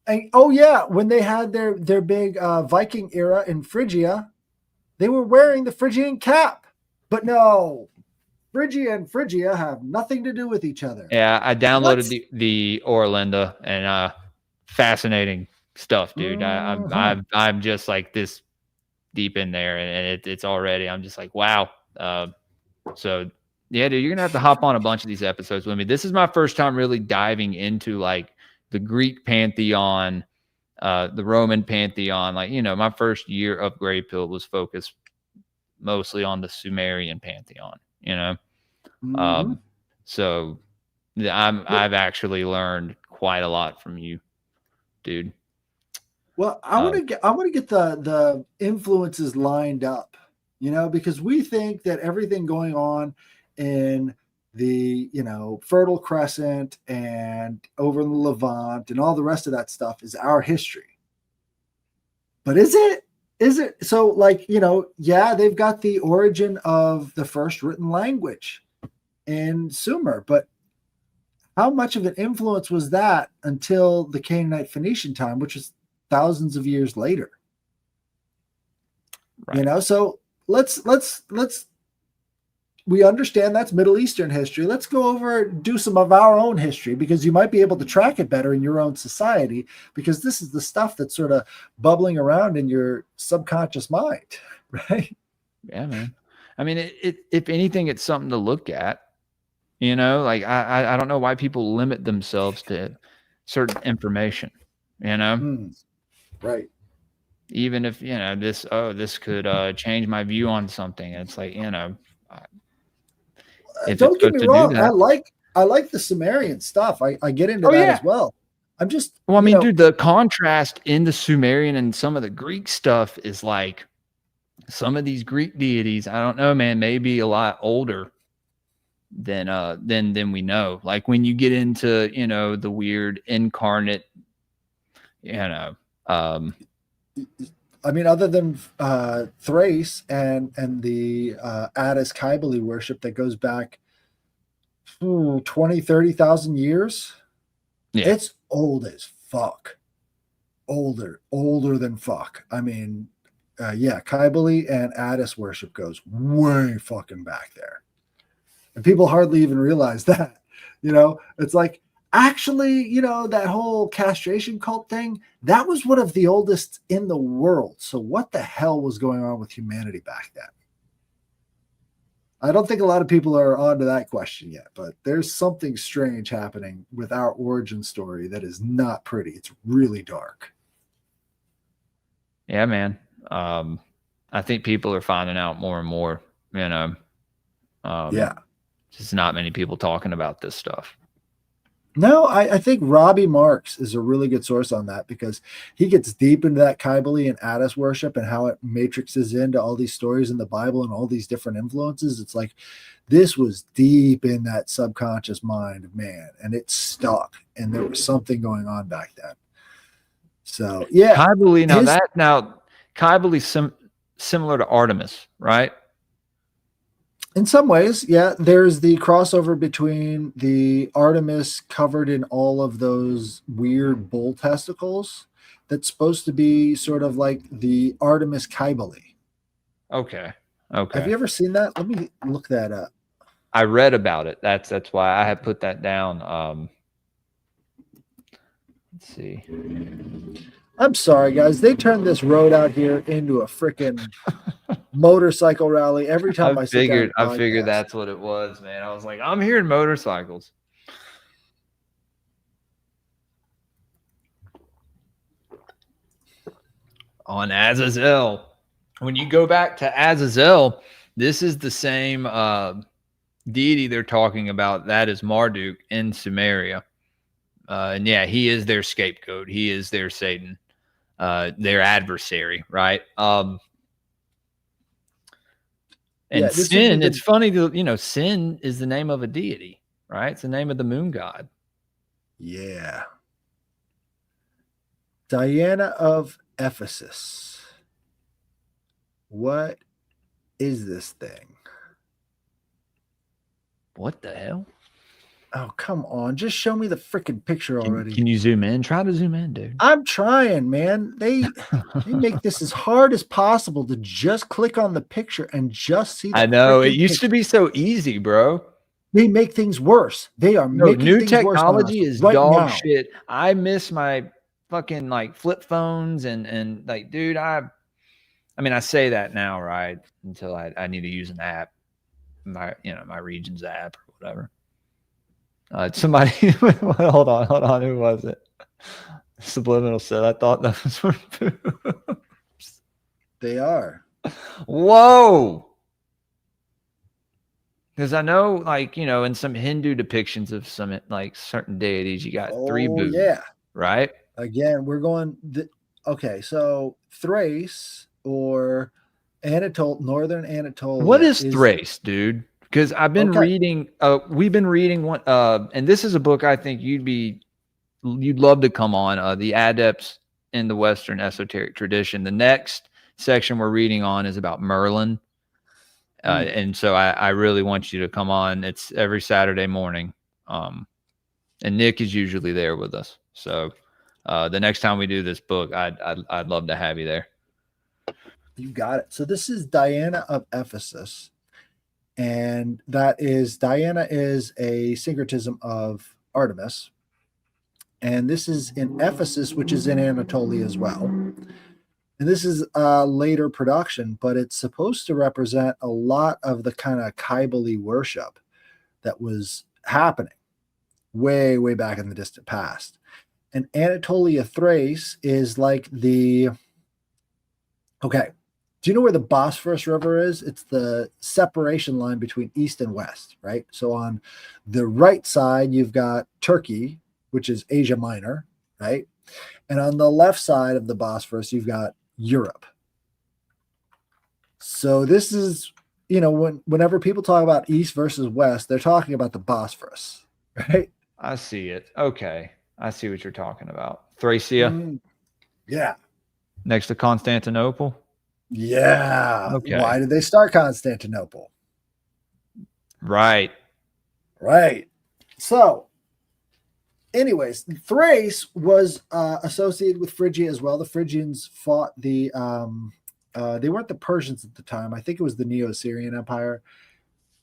When they had their big Viking era in Phrygia, they were wearing the Phrygian cap. But no, Phrygia and Phrygia have nothing to do with each other. Yeah, I downloaded the Orlinda, and fascinating stuff, dude. I'm just like this deep in there, and it's already, I'm just like, wow. So yeah, dude, you're gonna have to hop on a bunch of these episodes with me. This is my first time really diving into like the Greek pantheon, the Roman pantheon. Like, my first year of Greypilled was focused mostly on the Sumerian pantheon, Mm-hmm. So I've actually learned quite a lot from you, dude. Well, I want to get the influences lined up, because we think that everything going on in the, Fertile Crescent and over in the Levant and all the rest of that stuff is our history. But is it? Is it? So, like, yeah, they've got the origin of the first written language in Sumer, but how much of an influence was that until the Canaanite Phoenician time, which is thousands of years later? Right. So let's we understand that's Middle Eastern history. Let's go over and do some of our own history, because you might be able to track it better in your own society, because this is the stuff that's sort of bubbling around in your subconscious mind, right? Yeah, man. I mean, if anything, it's something to look at. Like I don't know why people limit themselves to certain information. Right. Even if this could change my view on something. It's like, if don't get me wrong, that, I like the Sumerian stuff. I get into that as well. I'm just dude, the contrast in the Sumerian and some of the Greek stuff is like, some of these Greek deities, I don't know, man, maybe a lot older than we know. Like when you get into the weird incarnate, I mean, other than Thrace and the Addis Kybele worship that goes back 20, 30,000 years, it's old as fuck. Older than fuck. I mean, Kybele and Addis worship goes way fucking back there. And people hardly even realize that. It's like, actually, that whole castration cult thing, that was one of the oldest in the world. So what the hell was going on with humanity back then? I don't think a lot of people are onto that question yet, but there's something strange happening with our origin story that is not pretty. It's really dark. Yeah, man. I think people are finding out more and more, just not many people talking about this stuff. No, I think Robbie Marks is a really good source on that, because he gets deep into that Kybele and Addis worship and how it matrixes into all these stories in the Bible and all these different influences. It's like, this was deep in that subconscious mind of man, and it stuck, and there was something going on back then. So yeah, Kybele, Kybele's similar to Artemis, right? In some ways, yeah. There's the crossover between the Artemis covered in all of those weird bull testicles that's supposed to be sort of like the Artemis Kybele. Okay. Have you ever seen that? Let me look that up. I read about it. That's why I had put that down. Let's see. I'm sorry, guys. They turned this road out here into a freaking motorcycle rally every time I figured that's what it was, man. I was like, I'm hearing motorcycles. On Azazel. When you go back to Azazel, this is the same deity they're talking about. That is Marduk in Sumeria. And yeah, he is their scapegoat. He is their Satan, their adversary, right? And Sin, it's funny to, Sin is the name of a deity, right? It's the name of the moon god. Yeah. Diana of Ephesus. What is this thing? What the hell? Oh, come on. Just show me the freaking picture already. Can you zoom in? Try to zoom in, dude. I'm trying, man. They make this as hard as possible to just click on the picture and just see. I know. It used to be so easy, bro. They make things worse. They are making new things technology worse is right dog now. Shit. I miss my fucking like flip phones and like, dude, I mean, I say that now, right? Until I need to use an app, my Regions app or whatever. Somebody, hold on. Who was it? Subliminal said, I thought those were boobs. They are. Whoa. Because I know, like, you know, in some Hindu depictions of some like certain deities, you got three Oh, boobs, yeah. right? Again, we're going. Okay, so Thrace or northern What Anatolia is is Thrace, dude? Because I've been okay. reading, we've been reading one, and this is a book I think you'd love to come on, The Adepts in the Western Esoteric Tradition. The next section we're reading on is about Merlin. And so I really want you to come on. It's every Saturday morning. And Nick is usually there with us. So the next time we do this book, I'd love to have you there. You got it. So this is Diana of Ephesus, and Diana is a syncretism of Artemis, and this is in Ephesus, which is in Anatolia as well. And this is a later production, but it's supposed to represent a lot of the kind of Kybali worship that was happening way, way back in the distant past. And Anatolia Thrace is like okay. Do you know where the Bosphorus River is? It's the separation line between East and West, right? So on the right side, you've got Turkey, which is Asia Minor, right? And on the left side of the Bosphorus, you've got Europe. So this is, whenever people talk about East versus West, they're talking about the Bosphorus, right? I see it. Okay. I see what you're talking about. Thracia. Yeah. Next to Constantinople. Yeah. Okay. Why did they start Constantinople? Right. So, anyways, Thrace was associated with Phrygia as well. The Phrygians fought they weren't the Persians at the time. I think it was the Neo-Assyrian Empire.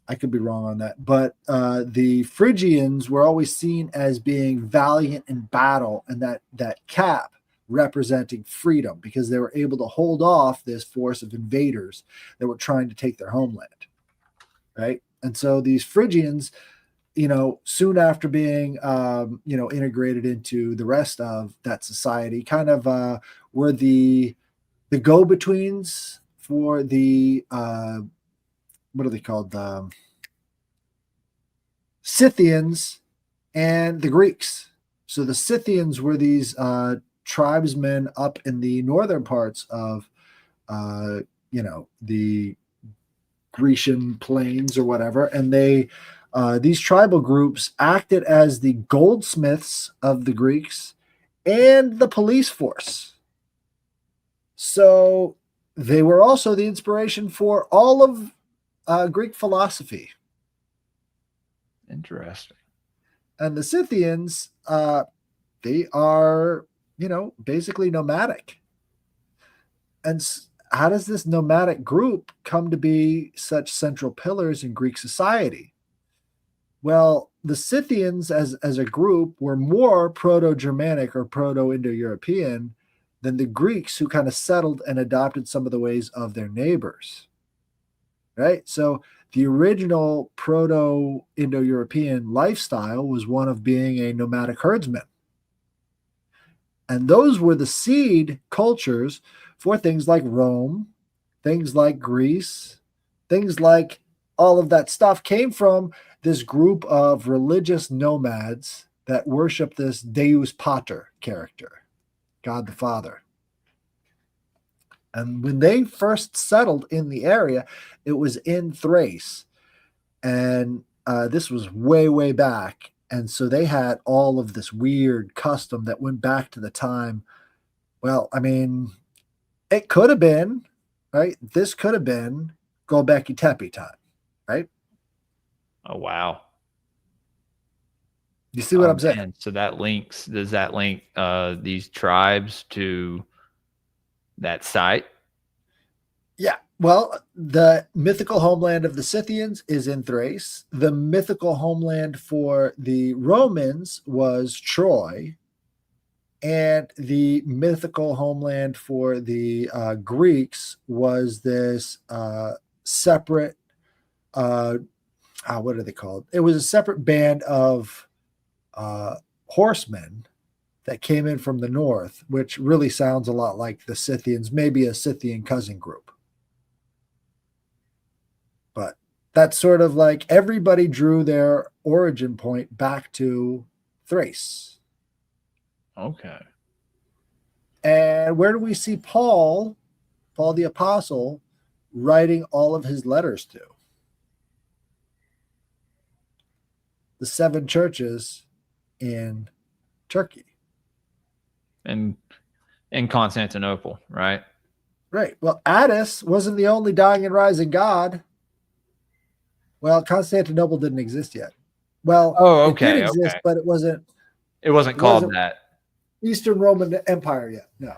I could be wrong on that. But the Phrygians were always seen as being valiant in battle, and that cap representing freedom, because they were able to hold off this force of invaders that were trying to take their homeland, right? And so these Phrygians, soon after being, integrated into the rest of that society, kind of were the go-betweens for the what are they called? Scythians and the Greeks. So the Scythians were these tribesmen up in the northern parts of, the Grecian plains or whatever, and these tribal groups acted as the goldsmiths of the Greeks and the police force. So they were also the inspiration for all of Greek philosophy. Interesting. And the Scythians, they are, basically nomadic. And how does this nomadic group come to be such central pillars in Greek society? Well, the Scythians as a group were more Proto-Germanic or Proto-Indo-European than the Greeks, who kind of settled and adopted some of the ways of their neighbors, right? So the original Proto-Indo-European lifestyle was one of being a nomadic herdsman. And those were the seed cultures for things like Rome, things like Greece, things like all of that stuff came from this group of religious nomads that worship this Deus Pater character, God the Father. And when they first settled in the area, it was in Thrace. And this was way, way back. And so they had all of this weird custom that went back to the time. Well, I mean, it could have been, right? This could have been Gobekli Tepe time, right? Oh, wow. You see what I'm saying? Man, so does that link these tribes to that site? Yeah. Well, the mythical homeland of the Scythians is in Thrace. The mythical homeland for the Romans was Troy. And the mythical homeland for the Greeks was this separate, what are they called? It was a separate band of horsemen that came in from the north, which really sounds a lot like the Scythians, maybe a Scythian cousin group. But that's sort of like everybody drew their origin point back to Thrace. Okay. And where do we see Paul the Apostle, writing all of his letters to? The 7 churches in Turkey. And in Constantinople, right? Right. Well, Attis wasn't the only dying and rising god. Well, Constantinople didn't exist yet. Well, Oh, it did okay, exist, okay. but it wasn't called that. Eastern Roman Empire yet. No.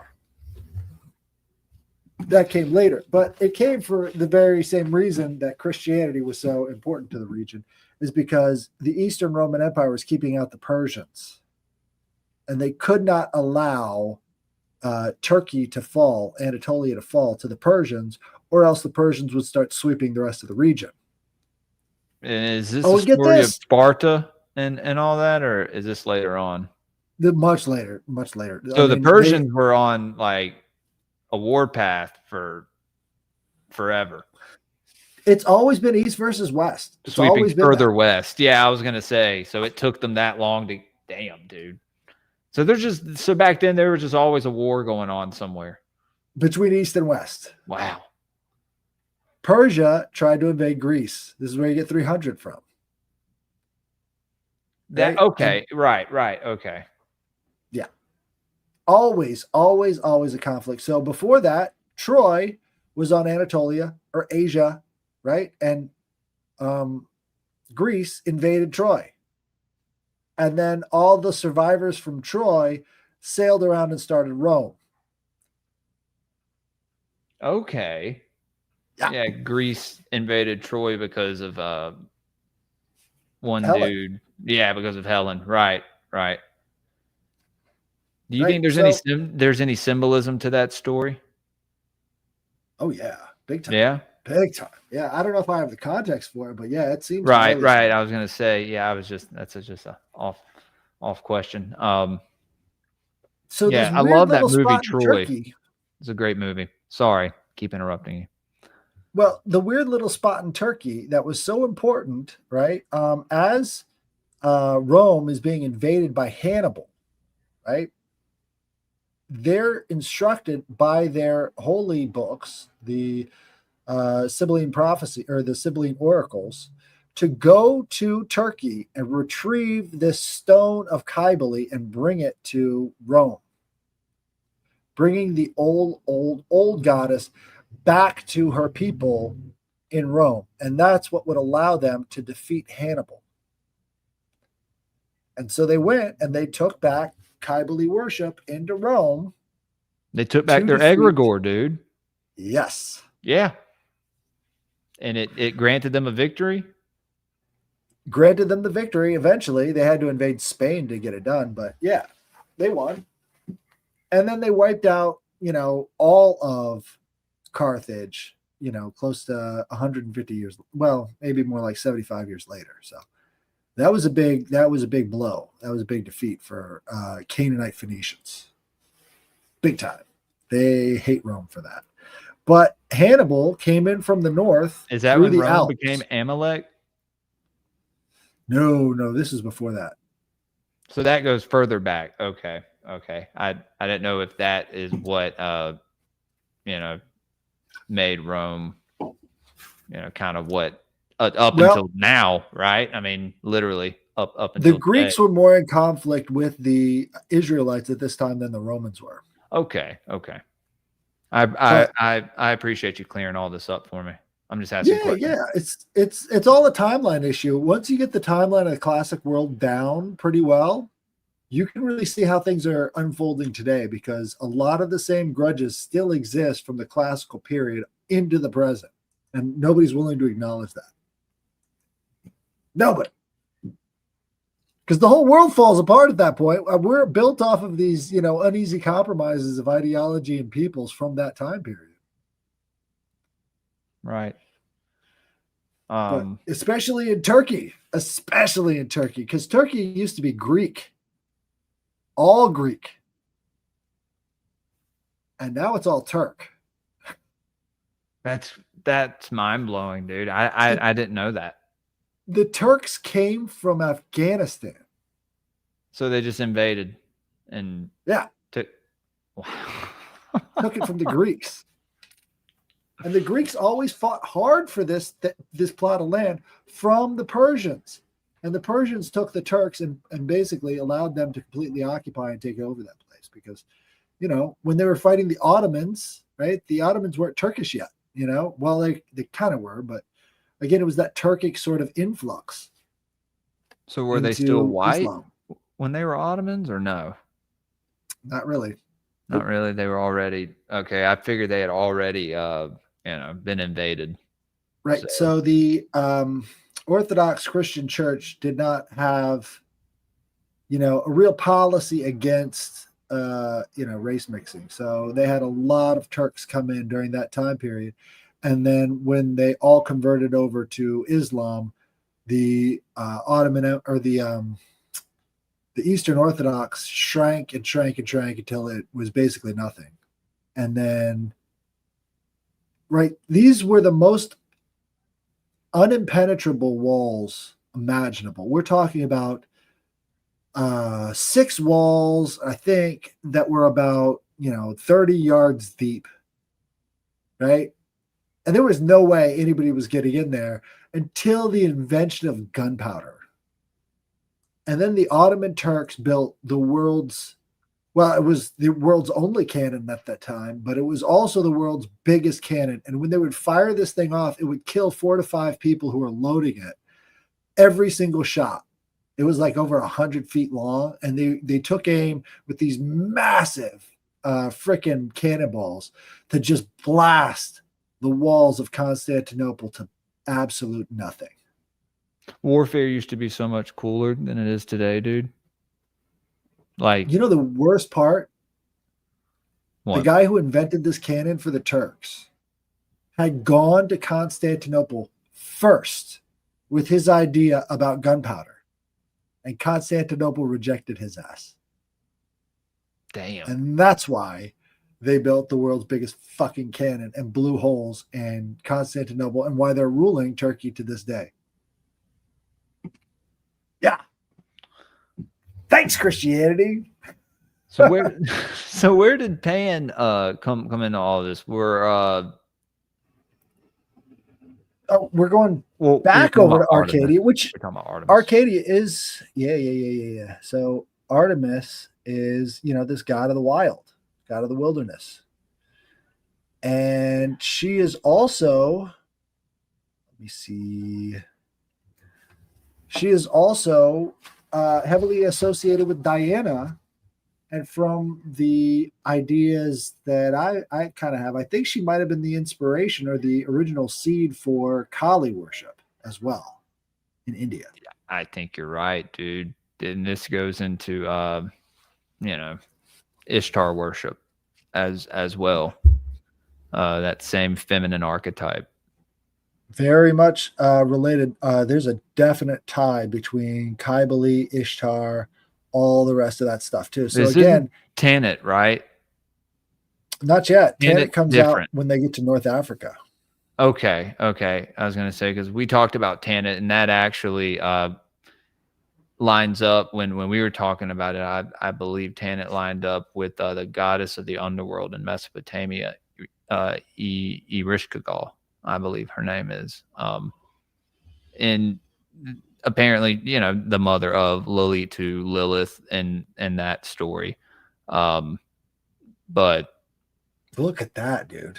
That came later, but it came for the very same reason that Christianity was so important to the region, is because the Eastern Roman Empire was keeping out the Persians, and they could not allow Turkey to fall, Anatolia to fall to the Persians, or else the Persians would start sweeping the rest of the region. And is this the story of Sparta and all that, or is this later on? Much later. So the Persians were on like a war path for forever. It's always been east versus west. It's sweeping always been further west. Yeah, I was gonna say. So it took them that long to. Damn, dude. So back then there was just always a war going on somewhere between east and west. Wow. Persia tried to invade Greece. This is where you get 300 from. That okay, right, okay. Yeah. Always a conflict. So before that, Troy was on Anatolia or Asia, right? And Greece invaded Troy. And then all the survivors from Troy sailed around and started Rome. Okay. Yeah, Greece invaded Troy because of one Helen. Dude. Yeah, because of Helen. Right. Do you think there's any symbolism to that story? Oh yeah, big time. Yeah, big time. Yeah, I don't know if I have the context for it, but yeah, it seems right. I was gonna say, yeah, that's just a off question. So yeah, I love that movie Troy. It's a great movie. Sorry, keep interrupting you. Well, the weird little spot in Turkey that was so important, right? As Rome is being invaded by Hannibal, right? They're instructed by their holy books, the Sibylline prophecy or the Sibylline oracles, to go to Turkey and retrieve this stone of Cybele and bring it to Rome, bringing the old goddess back to her people in Rome. And that's what would allow them to defeat Hannibal. And so they went and they took back Cybele worship into Rome. They took back their egregore, dude. Yes. Yeah. And it granted them a victory? Granted them the victory. Eventually, they had to invade Spain to get it done. But yeah, they won. And then they wiped out, all of Carthage, close to 150 years. Well, maybe more like 75 years later. So that was a big blow. That was a big defeat for Canaanite Phoenicians. Big time. They hate Rome for that. But Hannibal came in from the north. Is that when Rome became Amalek? No, this is before that. So that goes further back. Okay. I didn't know if that is what made Rome, kind of what until now, right? I mean, literally up until the Greeks were more in conflict with the Israelites at this time than the Romans were. Okay. I appreciate you clearing all this up for me. I'm just asking questions. Yeah. It's all a timeline issue. Once you get the timeline of the classic world down pretty well, you can really see how things are unfolding today, because a lot of the same grudges still exist from the classical period into the present, and nobody's willing to acknowledge that. Nobody. Because the whole world falls apart at that point. We're built off of these, uneasy compromises of ideology and peoples from that time period. Right. But especially in Turkey, because Turkey used to be Greek. all Greek. And now it's all Turk. That's mind blowing, dude. I didn't know that. The Turks came from Afghanistan. So they just invaded and Yeah. took. Wow. Took it from the Greeks. And the Greeks always fought hard for this plot of land from the Persians. And the Persians took the Turks and basically allowed them to completely occupy and take over that place because, when they were fighting the Ottomans, right? The Ottomans weren't Turkish yet, Well, they kind of were, but again, it was that Turkic sort of influx. So were they still white Islam. when they were Ottomans or no? Not really. Not really. They were already okay. I figured they had already been invaded. Right. So the Orthodox Christian Church did not have, a real policy against, race mixing. So they had a lot of Turks come in during that time period. And then when they all converted over to Islam, the Ottoman or the Eastern Orthodox shrank and shrank and shrank until it was basically nothing. And then, right, these were the most unimpenetrable walls imaginable. We're talking about 6 walls, I think, that were about 30 yards deep, right? And there was no way anybody was getting in there until the invention of gunpowder. And then the Ottoman Turks built it was the world's only cannon at that time, but it was also the world's biggest cannon. And when they would fire this thing off, it would kill 4 to 5 people who were loading it every single shot. It was like over 100 feet long. And they took aim with these massive freaking cannonballs to just blast the walls of Constantinople to absolute nothing. Warfare used to be so much cooler than it is today, dude. Like, the worst part? what? The guy who invented this cannon for the Turks had gone to Constantinople first with his idea about gunpowder. And Constantinople rejected his ass. Damn. And that's why they built the world's biggest fucking cannon and blew holes in Constantinople and why they're ruling Turkey to this day. Yeah. Thanks, Christianity. So where did Pan come into all of this? We're going back over to Arcadia, which we're talking about Artemis. Arcadia is yeah. So Artemis is this god of the wild, god of the wilderness, and she is also. Let me see. She is also heavily associated with Diana. And from the ideas that I kind of have, I think she might have been the inspiration or the original seed for Kali worship as well in India. I think you're right, dude. And this goes into, Ishtar worship as well. That same feminine archetype. Very much related. There's a definite tie between Kybali, Ishtar, all the rest of that stuff too. So this again, Tanit, right? Not yet. Tanit comes different. out when they get to North Africa. Okay. I was gonna say because we talked about Tanit, and that actually lines up when we were talking about it. I believe Tanit lined up with the goddess of the underworld in Mesopotamia, Erishkigal, I believe her name is. And apparently, the mother of Lilith to Lilith and that story. But look at that, dude.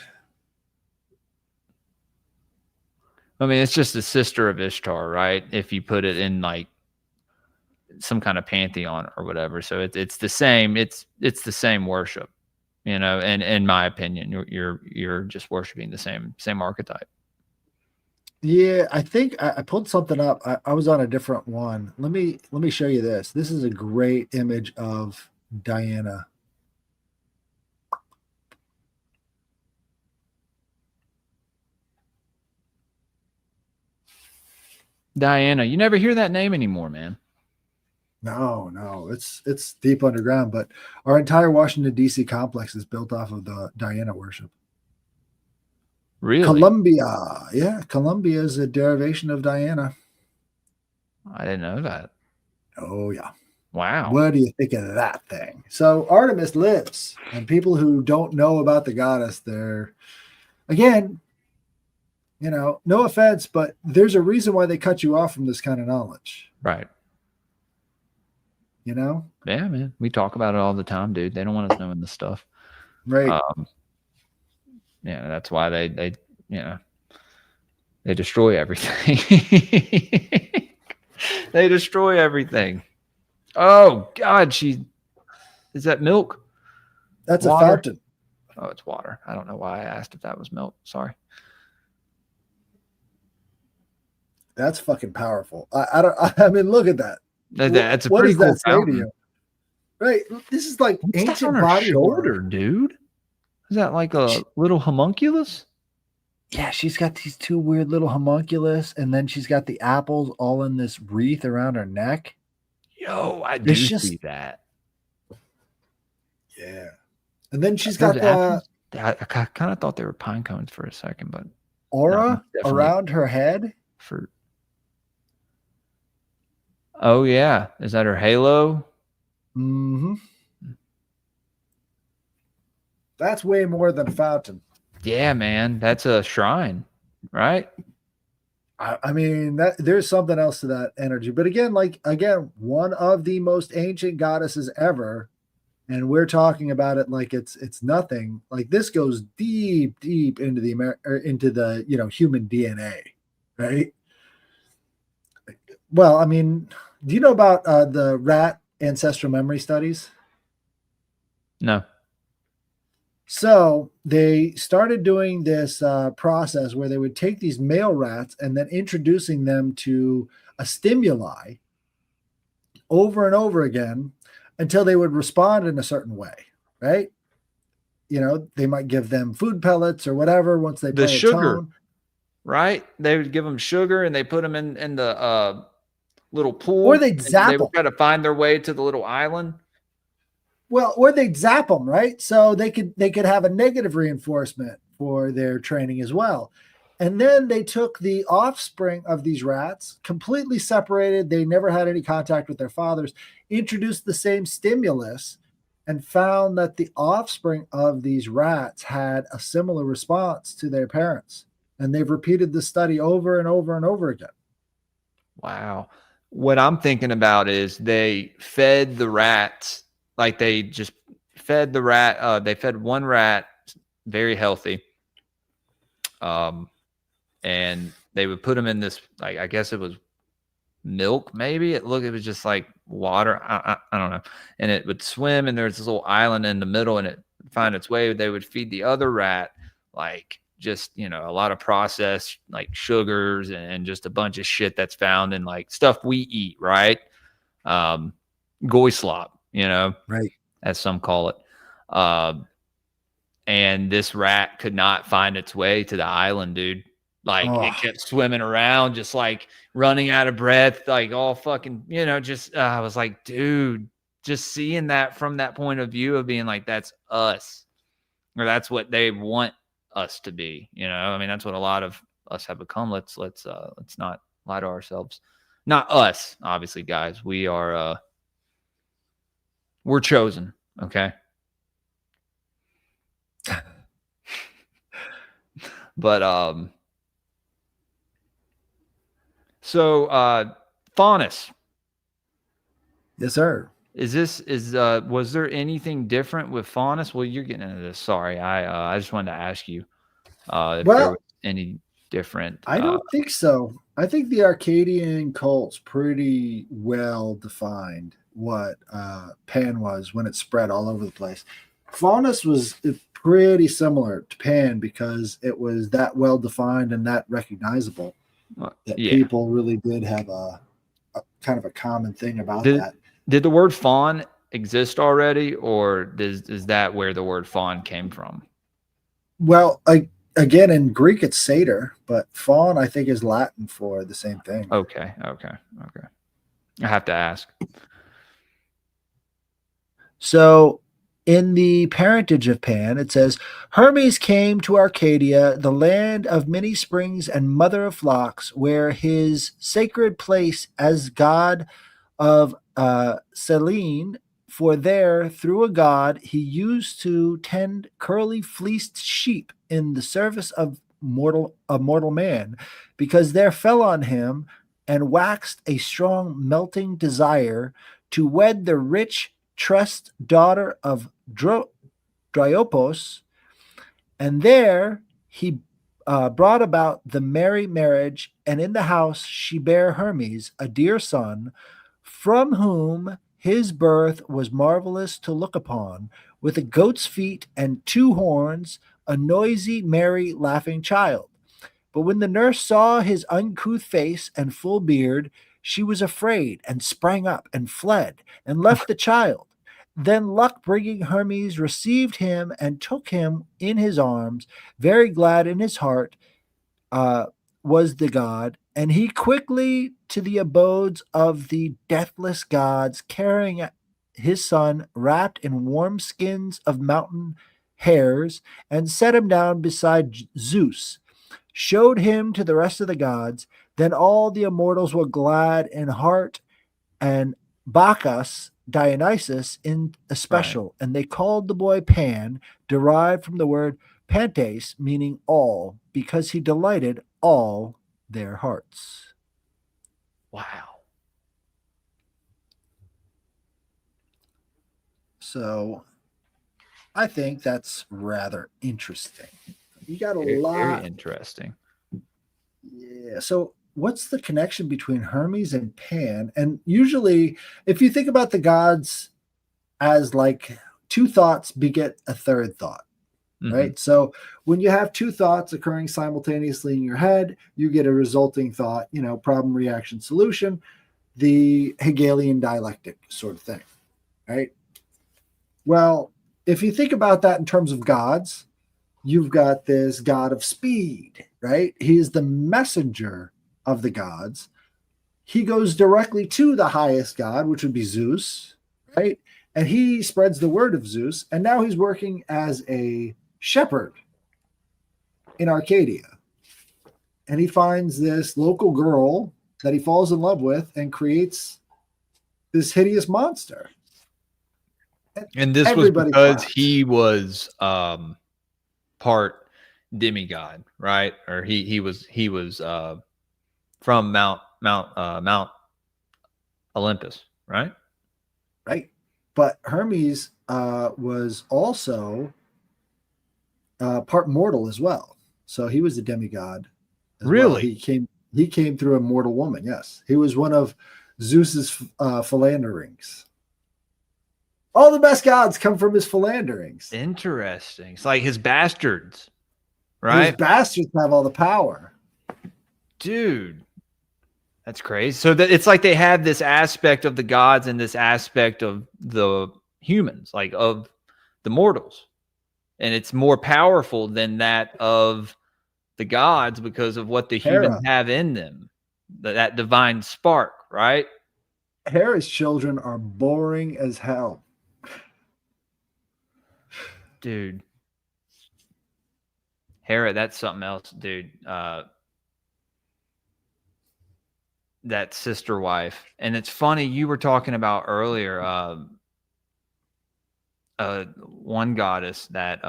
I mean, it's just a sister of Ishtar, right? If you put it in like some kind of pantheon or whatever. So it's the same. It's the same worship, and in my opinion, you're just worshiping the same archetype. Yeah, I think I pulled something up. I was on a different one. Let me show you this. This is a great image of Diana. Diana, you never hear that name anymore, man. No, it's deep underground, but our entire Washington D.C. complex is built off of the Diana worship. Really? Columbia, yeah, Columbia is a derivation of Diana. I didn't know that. Oh yeah. Wow. What do you think of that thing? So Artemis lives, and people who don't know about the goddess, they're again, no offense, but there's a reason why they cut you off from this kind of knowledge. Right. Yeah, man. We talk about it all the time, dude. They don't want us knowing this stuff. Right. Yeah, that's why they they destroy everything. They destroy everything. Oh God, is that milk? That's water? A fountain. Oh, it's water. I don't know why I asked if that was milk. Sorry. That's fucking powerful. I mean, look at that. That's a what pretty does cool that say fountain. to you? Right. This is like What's ancient on her body shoulder, horror. dude. Is that like a little homunculus? Yeah, she's got these two weird little homunculus, and then she's got the apples all in this wreath around her neck. Yo, I do see that. Yeah. And then she's got the I kind of thought they were pine cones for a second, but aura around her head. Oh yeah, is that her halo? Mm-hmm. That's way more than a fountain. Yeah, man, that's a shrine, right? I mean, there's something else to that energy. But again, one of the most ancient goddesses ever, and we're talking about it like it's nothing. Like this goes deep into the human DNA, right? Well, I mean, do you know about the rat ancestral memory studies? No. So they started doing this process where they would take these male rats and then introducing them to a stimuli over and over again until they would respond in a certain way, right? They might give them food pellets or whatever once they play the sugar, tone. Right? They would give them sugar and they put them in the little pool. Or they'd zap them. They would try to find their way to the little island. Well, or they'd zap them, right? So they could have a negative reinforcement for their training as well. And then they took the offspring of these rats, completely separated. They never had any contact with their fathers, introduced the same stimulus, and found that the offspring of these rats had a similar response to their parents. And they've repeated the study over and over and over again. Wow. What I'm thinking about is they fed the rats. Like they just fed the rat. They fed one rat, very healthy. And they would put them in this, like, I guess it was milk, maybe. It was just like water. I don't know. And it would swim, and there's this little island in the middle, and it would find its way. They would feed the other rat, like, just, a lot of processed, like, sugars and just a bunch of shit that's found in, like, stuff we eat, right? Goy slop. Right, as some call it. And this rat could not find its way to the island, dude. Like, it kept swimming around, just like running out of breath, like all fucking, I was like, dude, just seeing that from that point of view of being like, that's us, or that's what they want us to be. I mean, that's what a lot of us have become. Let's not lie to ourselves. Not us, obviously, guys. We are, we're chosen, okay? But so FAUNUS. Yes, sir. Was there anything different with FAUNUS? Well, you're getting into this. Sorry, I just wanted to ask you if there was any different. I don't think so. I think the Arcadian cult's pretty well defined what Pan was when it spread all over the place. FAUNUS was pretty similar to Pan because it was that well defined and that recognizable that people really did have a kind of a common thing about that. Did the word faun exist already, or is that where the word faun came from? Well, again, in Greek it's satyr, but faun I think is Latin for the same thing. Okay. I have to ask. So in the parentage of Pan, it says Hermes came to Arcadia, the land of many springs and mother of flocks, where his sacred place as god of Selene, for there, through a god, he used to tend curly fleeced sheep in the service of mortal man, because there fell on him and waxed a strong melting desire to wed the rich trust daughter of Dryopos, and there he brought about the merry marriage, and in the house she bare Hermes, a dear son, from whom his birth was marvelous to look upon, with a goat's feet and two horns, a noisy, merry, laughing child. But when the nurse saw his uncouth face and full beard, she was afraid and sprang up and fled and left the child. Then luck bringing Hermes received him and took him in his arms, very glad in his heart uh, was the god, and he quickly to the abodes of the deathless gods, carrying his son wrapped in warm skins of mountain hares, and set him down beside Zeus, showed him to the rest of the gods. Then all the immortals were glad in heart, and Bacchus, Dionysus in especial, and they called the boy Pan, derived from the word pantes, meaning all, because he delighted all their hearts. Wow. So I think that's rather interesting. You got a Very, lot. very interesting. Yeah. So what's the connection between Hermes and Pan? And usually, if you think about the gods as like two thoughts beget a third thought, right? So when you have two thoughts occurring simultaneously in your head, you get a resulting thought, problem, reaction, solution, the Hegelian dialectic sort of thing, right? Well, if you think about that in terms of gods, you've got this god of speed, right? He is the messenger of the gods. He goes directly to the highest god, which would be Zeus, right? And he spreads the word of Zeus. And now he's working as a shepherd in Arcadia. And he finds this local girl that he falls in love with and creates this hideous monster. And this was because he was part demigod, right? Or he was from Mount Olympus, right? Right. But Hermes was also part mortal as well. So he was a demigod as really? Well. He came through a mortal woman, yes. He was one of Zeus's philanderings. All the best gods come from his philanderings. Interesting. It's like his bastards, right? His bastards have all the power. Dude, that's crazy. So that it's like they have this aspect of the gods and this aspect of the humans, like of the mortals. And it's more powerful than that of the gods because of what the humans have in them. That divine spark, right? Hera's children are boring as hell. Dude. Hera, that's something else, dude. That sister wife. And it's funny, you were talking about earlier one goddess that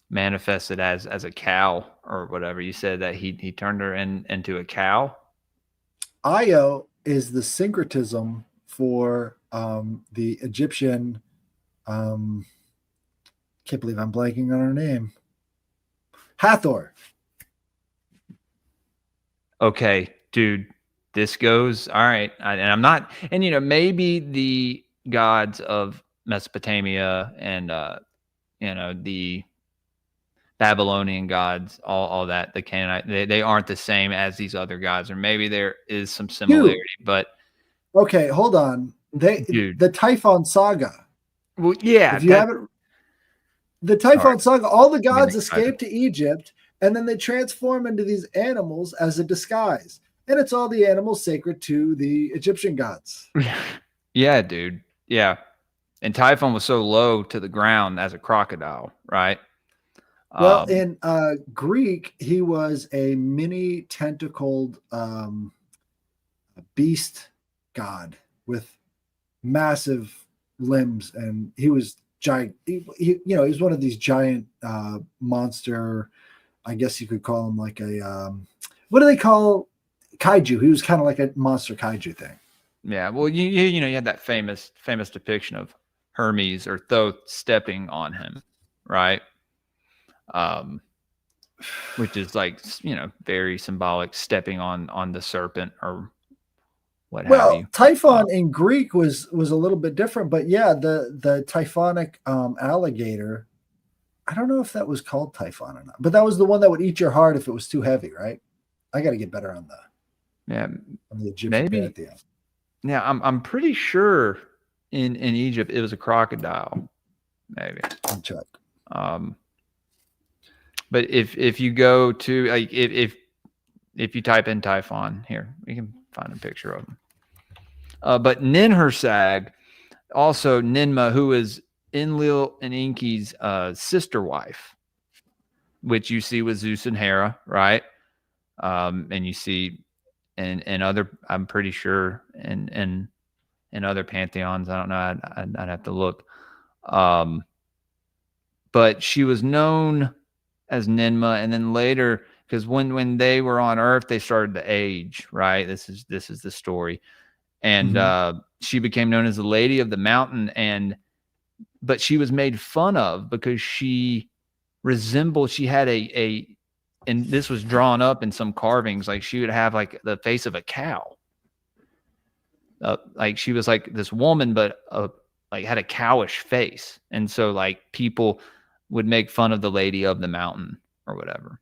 manifested as a cow or whatever. You said that he turned her into a cow. Io is the syncretism for the Egyptian can't believe I'm blanking on her name. Hathor. Okay, dude, this goes all right. And I'm not, and maybe the gods of Mesopotamia and the Babylonian gods, all that, the Canaanite, they aren't the same as these other gods, or maybe there is some similarity. But okay, hold on. The Typhon saga. Well, yeah. If you haven't, the Typhon saga, all the gods escape to Egypt, and then they transform into these animals as a disguise. And it's all the animals sacred to the Egyptian gods. Yeah, dude. Yeah. And Typhon was so low to the ground as a crocodile, right? Well, in Greek, he was a mini tentacled beast god with massive limbs, and he was giant. He was one of these giant monster. I guess you could call him like a what do they call kaiju? He was kind of like a monster kaiju thing. Yeah, well, you had that famous depiction of Hermes or Thoth stepping on him, right? Which is like, very symbolic, stepping on the serpent or what have you. Typhon in Greek was a little bit different, but yeah, the typhonic alligator. I don't know if that was called Typhon or not, but that was the one that would eat your heart if it was too heavy, right? I got to get better on the Egyptian pantheon. Yeah, I'm pretty sure in Egypt it was a crocodile, maybe. I'll check. But if you go to like if you type in Typhon here, we can find a picture of him. But Ninhursag, also Ninmah, who is Enlil and Enki's sister wife, which you see with Zeus and Hera, right? And you see and other, I'm pretty sure, in other pantheons. I don't know. I'd have to look. But she was known as Ninmah, and then later, because when they were on Earth, they started to age, right? This is the story, and she became known as the Lady of the Mountain, but she was made fun of because she had and this was drawn up in some carvings, like she would have like the face of a cow. Like she was like this woman, but like had a cowish face, and so like people would make fun of the Lady of the Mountain or whatever.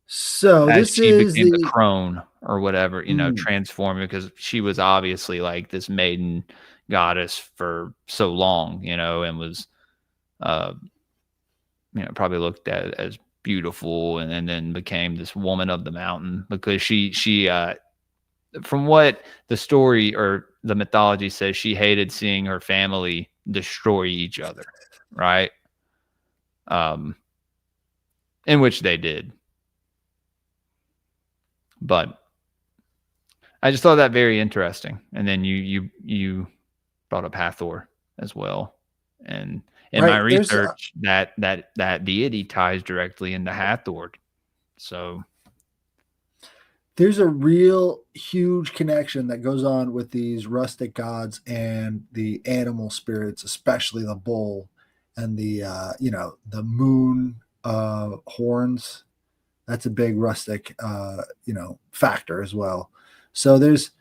So as this she is became the crone or whatever, transformed, because she was obviously like this maiden goddess for so long, and was, probably looked at as beautiful, and then became this woman of the mountain because she from what the story or the mythology says, she hated seeing her family destroy each other, right? In which they did. But I just thought that very interesting. And then you brought up Hathor as well. And in my research, that deity ties directly into Hathor. So there's a real huge connection that goes on with these rustic gods and the animal spirits, especially the bull and the the moon horns. That's a big rustic factor as well. So there's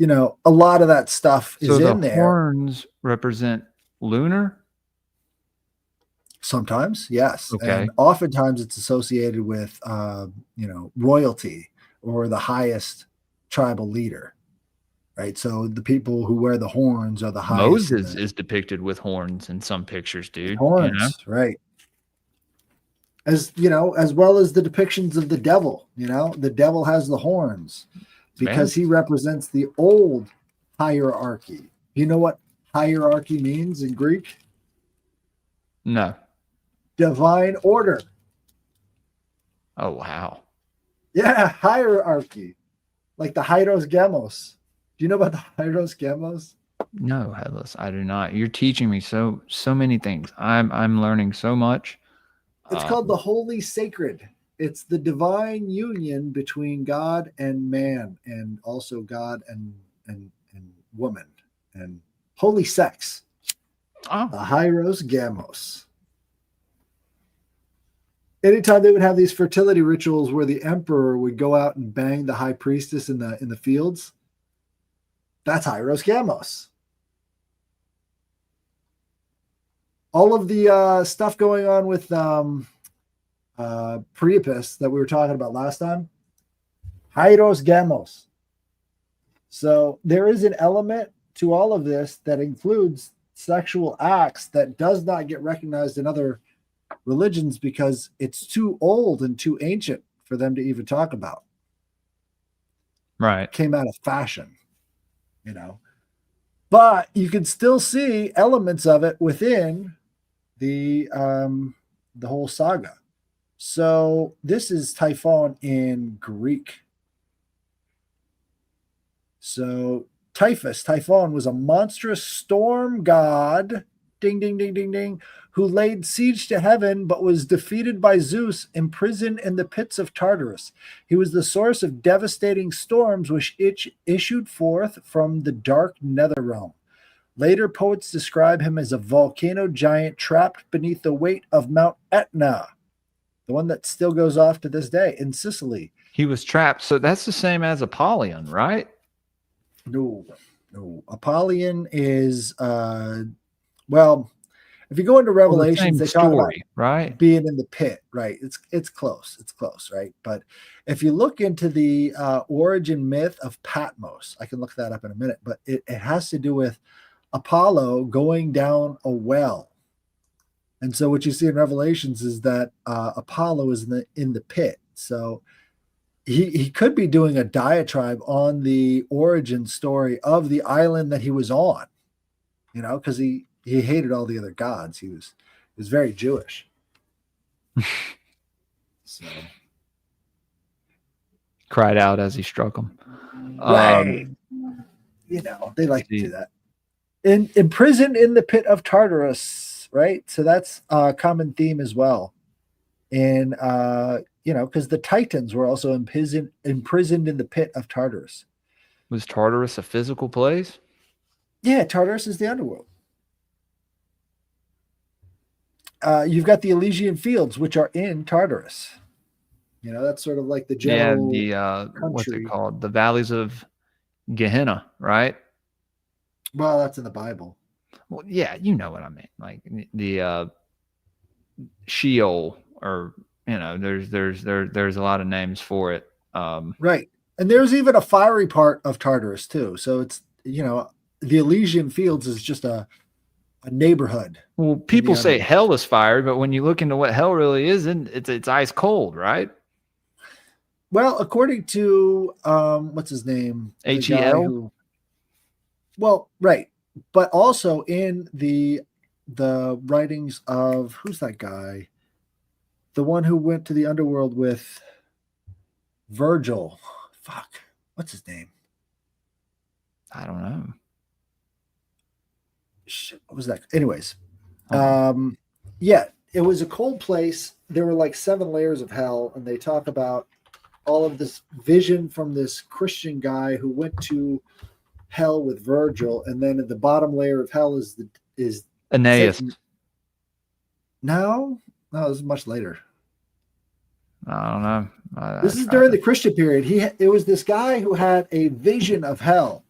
a lot of that stuff is in there. Horns represent lunar? Sometimes, yes. Okay. And oftentimes it's associated with royalty or the highest tribal leader, right? So the people who wear the horns are the highest. Moses is depicted with horns in some pictures, dude. Horns, right? As as well as the depictions of the devil. The devil has the horns because he represents the old hierarchy. You know what hierarchy means in Greek? No. Divine order. Oh, wow. Yeah, hierarchy. Like the Hieros Gamos. Do you know about the Hieros Gamos? No, Headless, I do not. You're teaching me so many things. I'm learning so much. It's called the Holy Sacred. It's the divine union between God and man, and also God and woman, and holy sex. Oh. The Hieros Gamos. Anytime they would have these fertility rituals where the emperor would go out and bang the high priestess in the fields, that's Hieros Gamos. All of the stuff going on with Priapus that we were talking about last time, Hieros Gamos. So there is an element to all of this that includes sexual acts that does not get recognized in other religions because it's too old and too ancient for them to even talk about. Right. It came out of fashion, but you can still see elements of it within the whole saga. So this is Typhon in Greek. So Typhon was a monstrous storm god, ding, ding, ding, ding, ding, who laid siege to heaven but was defeated by Zeus, imprisoned in the pits of Tartarus. He was the source of devastating storms which issued forth from the dark nether realm. Later poets describe him as a volcano giant trapped beneath the weight of Mount Etna, the one that still goes off to this day in Sicily. He was trapped. So that's the same as Apollyon, right? No. Apollyon is well, if you go into Revelations, the they talk about right? being in the pit, right? It's close, right? But if you look into the origin myth of Patmos, I can look that up in a minute, but it has to do with Apollo going down a well. And so what you see in Revelations is that Apollo is in the pit. So he could be doing a diatribe on the origin story of the island that he was on, because he hated all the other gods. He was very Jewish. So cried out as he struck him. Right. They like to do that. Imprisoned in the pit of Tartarus, right? So that's a common theme as well. And because the Titans were also imprisoned in the pit of Tartarus. Was Tartarus a physical place? Yeah, Tartarus is the underworld. You've got the Elysian Fields, which are in Tartarus. That's sort of like the general what's it called? The valleys of Gehenna, right? Well, that's in the Bible. Well, yeah, you know what I mean. Like the Sheol, or there's a lot of names for it. Right. And there's even a fiery part of Tartarus too. So it's the Elysian Fields is just a neighborhood. Well, people say hell is fiery, but when you look into what hell really is, it's ice cold, right? Well, according to what's his name? HEL. Well, right. But also in the writings of, who's that guy? The one who went to the underworld with Virgil. Fuck. What's his name? I don't know. Shit, what was that? Anyways. Yeah, it was a cold place. There were like 7 layers of hell, and they talk about all of this vision from this Christian guy who went to hell with Virgil, and then at the bottom layer of hell is Aeneas. Satan. No, this is much later. I don't know. This is during the Christian period. It was this guy who had a vision of hell,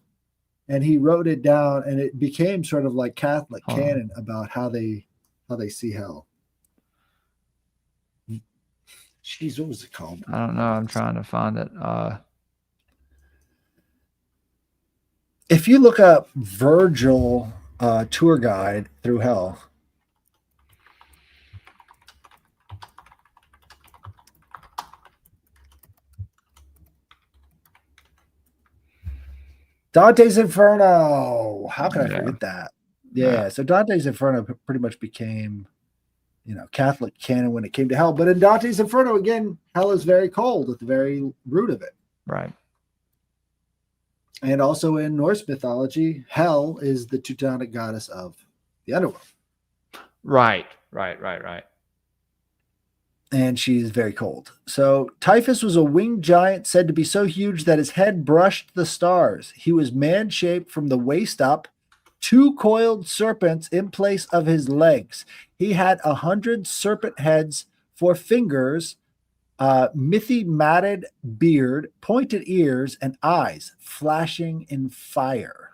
and he wrote it down, and it became sort of like Catholic canon about how they see hell. Jeez, what was it called? I don't know. I'm trying to find it. If you look up Virgil tour guide through hell, Dante's Inferno. How can I forget that? Yeah. So Dante's Inferno pretty much became, Catholic canon when it came to hell. But in Dante's Inferno, again, hell is very cold at the very root of it. Right. And also in Norse mythology, Hel is the Teutonic goddess of the underworld. Right. And she's very cold. So Typhus was a winged giant said to be so huge that his head brushed the stars. He was man-shaped from the waist up, 2 coiled serpents in place of his legs. He had 100 serpent heads for fingers, mithy matted beard, pointed ears, and eyes flashing in fire.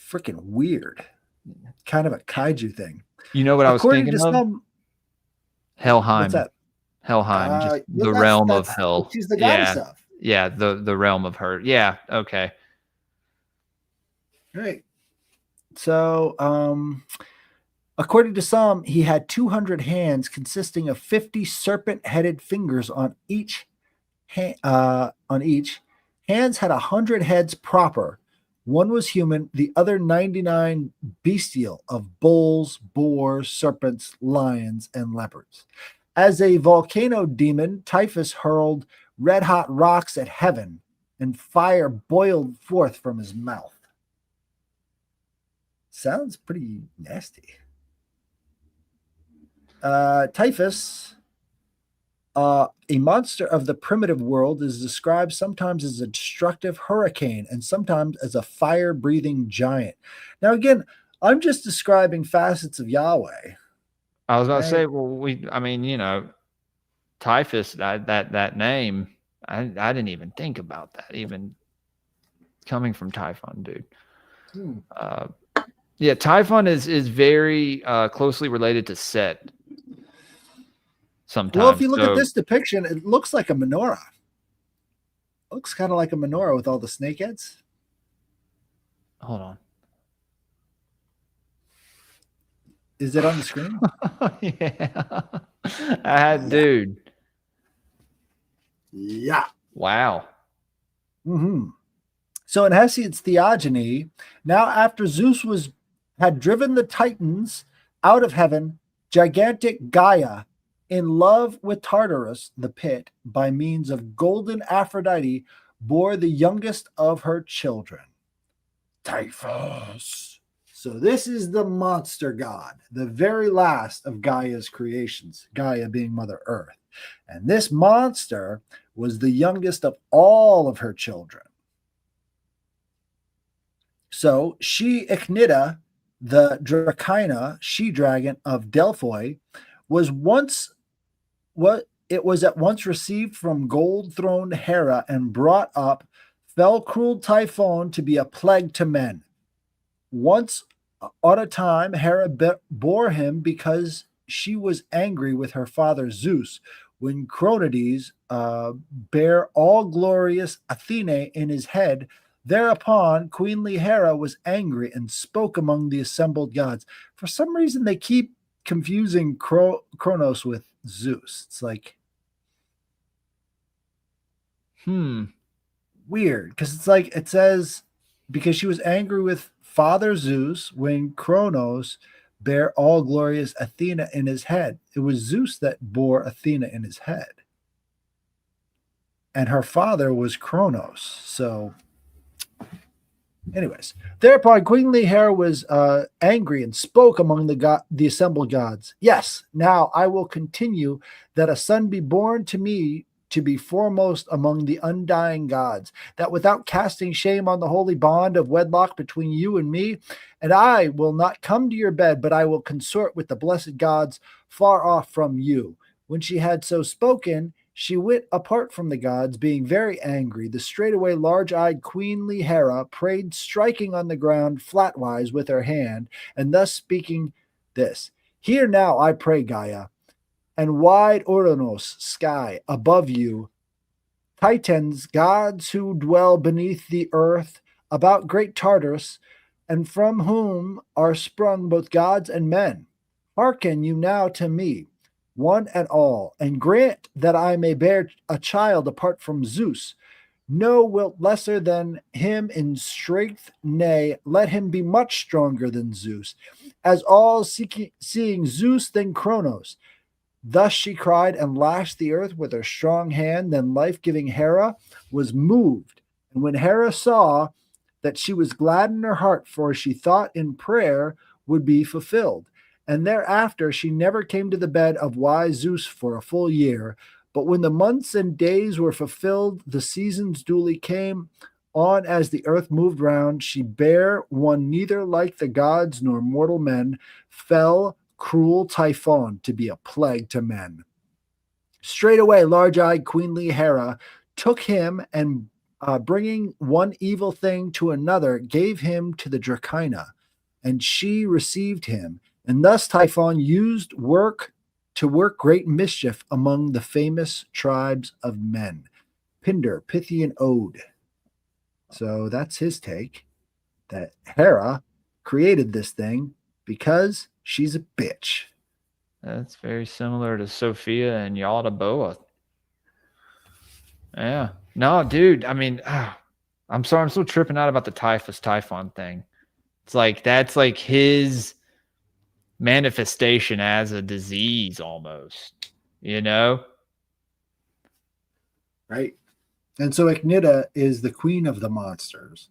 Freaking weird. Kind of a kaiju thing. You know what I was thinking of? Helheim. What's that? Helheim, just the realm of hell. She's the goddess of. Yeah, the realm of her. Yeah, okay. Right. So, according to some, he had 200 hands consisting of 50 serpent-headed fingers on each. Hands had 100 heads proper, One was human, the other 99 bestial, of bulls, boars, serpents, lions, and leopards. As a volcano demon, Typhus hurled red hot rocks at heaven, and fire boiled forth from his mouth. Sounds pretty nasty. Typhus, a monster of the primitive world, is described sometimes as a destructive hurricane and sometimes as a fire breathing giant. Now, again, I'm just describing facets of Yahweh. I was about to Right? say, well, I mean, Typhus, that name, I didn't even think about that, even coming from Typhon, dude. Yeah, Typhon is very closely related to Set. Sometimes. Well, if you look at this depiction, it looks like a menorah. It looks kind of like a menorah with all the snakeheads. Hold on. Is it on the screen? Yeah. Dude. Yeah. Wow. Mm-hmm. So in Hesiod's theogony, now after Zeus had driven the Titans out of heaven, gigantic Gaia, in love with Tartarus, the pit, by means of golden Aphrodite, bore the youngest of her children, Typhus. So this is the monster god, the very last of Gaia's creations, Gaia being Mother Earth. And this monster was the youngest of all of her children. So she Ichnida, the Dracaena, she-dragon of Delphoi, was at once received from gold-throned Hera and brought up, fell cruel Typhon to be a plague to men. Once on a time, Hera bore him because she was angry with her father Zeus, when Cronades bare all glorious Athene in his head. Thereupon, queenly Hera was angry and spoke among the assembled gods. For some reason, they keep confusing Kronos with Zeus. It's like, weird, because it's like it says, because she was angry with Father Zeus when Kronos bare all glorious Athena in his head. It was Zeus that bore Athena in his head. And her father was Kronos. So, anyways, thereupon queenly Hera was angry and spoke among the assembled gods. Yes, now I will continue that a son be born to me to be foremost among the undying gods, that without casting shame on the holy bond of wedlock between you and me, and I will not come to your bed, but I will consort with the blessed gods far off from you. When she had so spoken, she went apart from the gods, being very angry. The straightway large-eyed queenly Hera prayed, striking on the ground flatwise with her hand, and thus speaking this: Hear now, I pray, Gaia, and wide Ouranos sky above you, Titans, gods who dwell beneath the earth, about great Tartarus, and from whom are sprung both gods and men. Hearken you now to me, one and all, and grant that I may bear a child apart from Zeus. No wilt lesser than him in strength, nay, let him be much stronger than Zeus, as all seeing Zeus than Kronos. Thus she cried and lashed the earth with her strong hand. Then life-giving Hera was moved. And when Hera saw that, she was glad in her heart, for she thought in prayer would be fulfilled. And thereafter she never came to the bed of wise Zeus for a full year. But when the months and days were fulfilled, the seasons duly came on as the earth moved round. She bare one neither like the gods nor mortal men, fell cruel Typhon to be a plague to men. Straightway large-eyed queenly Hera took him, and bringing one evil thing to another, gave him to the Dracaena, and she received him. And thus Typhon used to work great mischief among the famous tribes of men. Pindar, Pythian Ode. So that's his take, that Hera created this thing because she's a bitch. That's very similar to Sophia and Yalda Boa. Yeah. No, dude. I mean, I'm sorry, I'm still tripping out about the typhus typhon thing. It's like that's like his manifestation as a disease almost, you know? Right. And so Echnida is the queen of the monsters.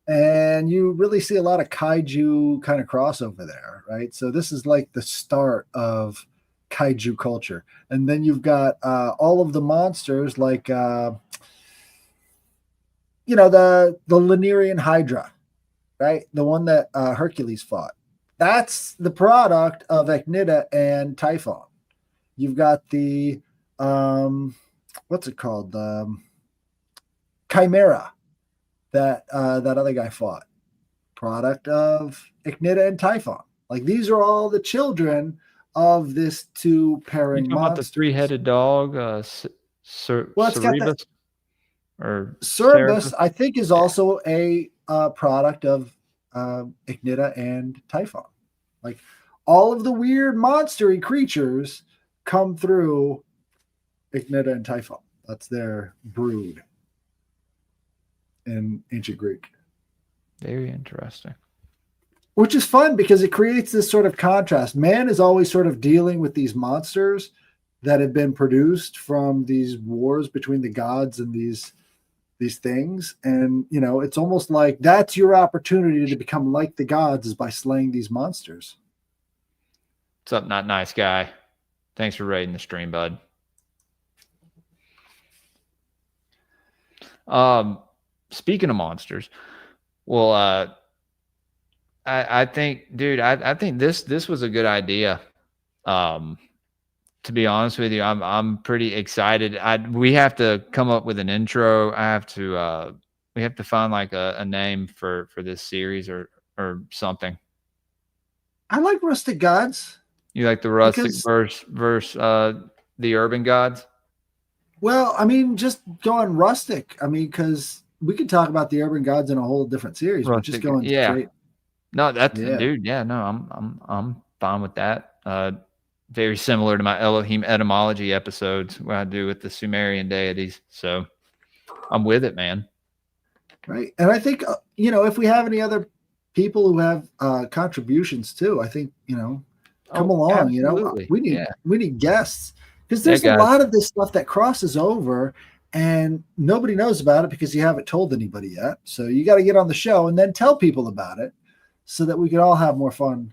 And you really see a lot of kaiju kind of crossover there, right? So this is like the start of kaiju culture. And then you've got all of the monsters like the Lemurian Hydra, right? The one that Hercules fought. That's the product of Echnida and Typhon. You've got the what's it called? Chimera that other guy fought. Product of Echnida and Typhon. Like these are all the children of this two You pairing talking about the monsters. three-headed dog, Well, it's got that Cerebus or Cerebus, Cerebus? I think, is also a product of Echnida and Typhon. Like all of the weird monstery creatures come through Echnida and Typhon. That's their brood in ancient Greek. Very interesting. Which is fun because it creates this sort of contrast. Man is always sort of dealing with these monsters that have been produced from these wars between the gods and these things. And it's almost like that's your opportunity to become like the gods, is by slaying these monsters. What's up, not nice guy? Thanks for raiding the stream, bud. Speaking of monsters, well, I think, dude, I think this was a good idea. To be honest with you, I'm pretty excited. We have to come up with an intro. We have to find like a name for this series or something. I like Rustic Gods. You like the rustic verse the urban gods? Well, I mean, just going rustic. I mean, because we could talk about the urban gods in a whole different series, but just going straight. No, that's dude. Yeah, no, I'm fine with that. Very similar to my Elohim etymology episodes where I do with the Sumerian deities. So I'm with it, man. Right. And I think, if we have any other people who have contributions too, I think, come along, absolutely. we need guests, because there's a lot of this stuff that crosses over and nobody knows about it because you haven't told anybody yet. So you got to get on the show and then tell people about it so that we can all have more fun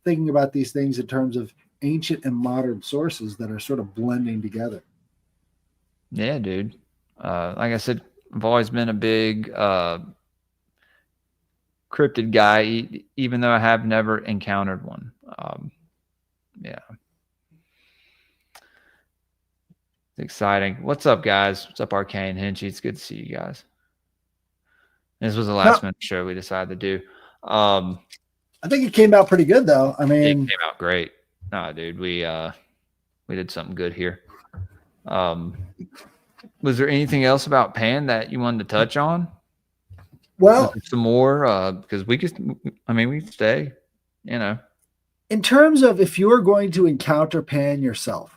thinking about these things in terms of ancient and modern sources that are sort of blending together. Yeah, dude. Like I said, I've always been a big cryptid guy, even though I have never encountered one. Yeah. It's exciting. What's up, guys? What's up, Arcane Hinchy? It's good to see you guys. This was the last minute show we decided to do. I think it came out pretty good, though. I mean, it came out great. Nah, dude, we did something good here. Was there anything else about Pan that you wanted to touch on? Well, some more because we can stay. In terms of if you're going to encounter Pan yourself,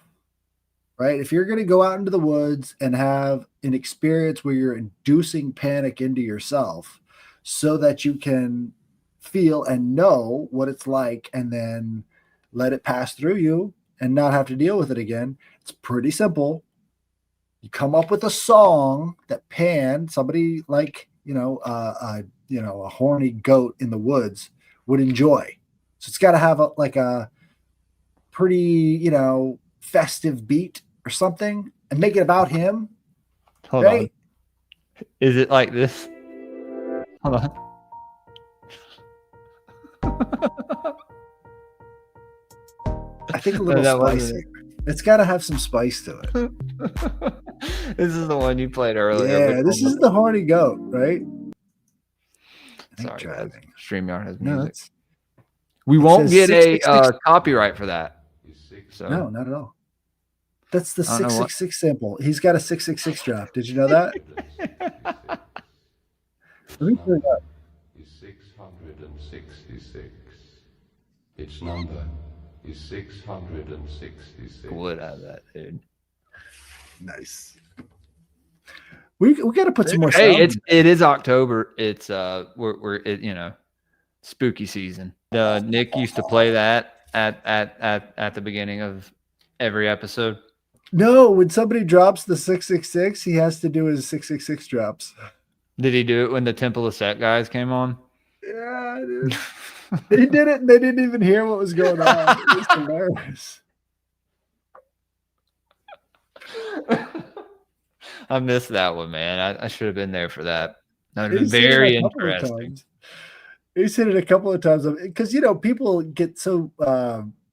right? If you're going to go out into the woods and have an experience where you're inducing panic into yourself so that you can feel and know what it's like and then let it pass through you and not have to deal with it again, it's pretty simple. You come up with a song that Pan, somebody like, a horny goat in the woods would enjoy. So it's got to have a pretty, festive beat or something and make it about him. Hold on. Is it like this? Hold on. I think a little spicy. It's got to have some spice to it. This is the one you played earlier. Yeah, this is the horny goat, right? Sorry, guys. StreamYard has music. No, we won't get a copyright for that. So. No, not at all. That's the 666 sample. He's got a 666 drop. Did you know that? Let me turn it up. 666. Its number is 666. Would have that, dude. Nice. We got to put some more Hey, sound. it is October. It's spooky season. Nick used to play that at the beginning of every episode. No, when somebody drops the 666, he has to do his 666 drops. Did he do it when the Temple of Set guys came on? Yeah, dude. He did it and they didn't even hear what was going on. It was hilarious. I missed that one, man. I should have been there for that. That would have He's been hit it very a couple of interesting. times. He's hit it a couple of times because people get so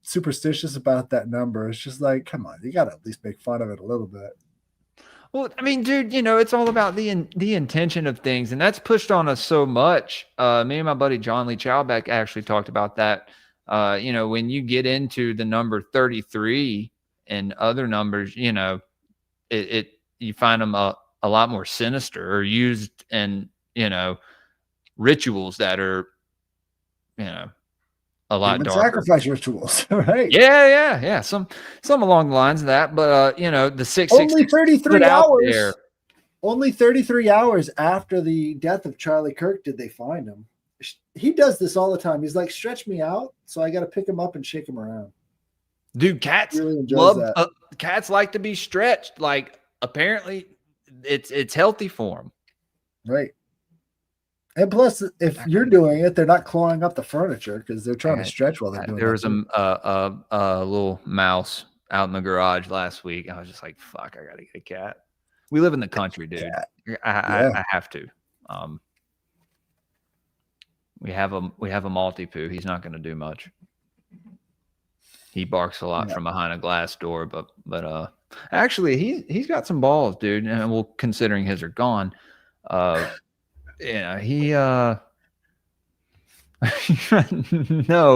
superstitious about that number. It's just like, come on, you got to at least make fun of it a little bit. Well, I mean, dude, it's all about the intention of things, and that's pushed on us so much. Me and my buddy John Lee Chowbeck actually talked about that. When you get into the number 33 and other numbers, you find them a lot more sinister or used in rituals that are a lot Human darker. sacrifice rituals, right? Yeah. Some along the lines of that, but the 666 only 33 hours. there. Only 33 hours after the death of Charlie Kirk did they find him. He does this all the time. He's like, stretch me out, so I got to pick him up and shake him around. Dude, cats really love that. Cats like to be stretched. Like, apparently, it's healthy for them, right? And plus, if you're doing it, they're not clawing up the furniture because they're trying to stretch while they're doing it. There was a little mouse out in the garage last week. I was just like, fuck, I got to get a cat. We live in the country, dude. I have to. We have a Maltipoo. He's not going to do much. He barks a lot from behind a glass door, but actually he's got some balls, dude. And well, considering his are gone, he no,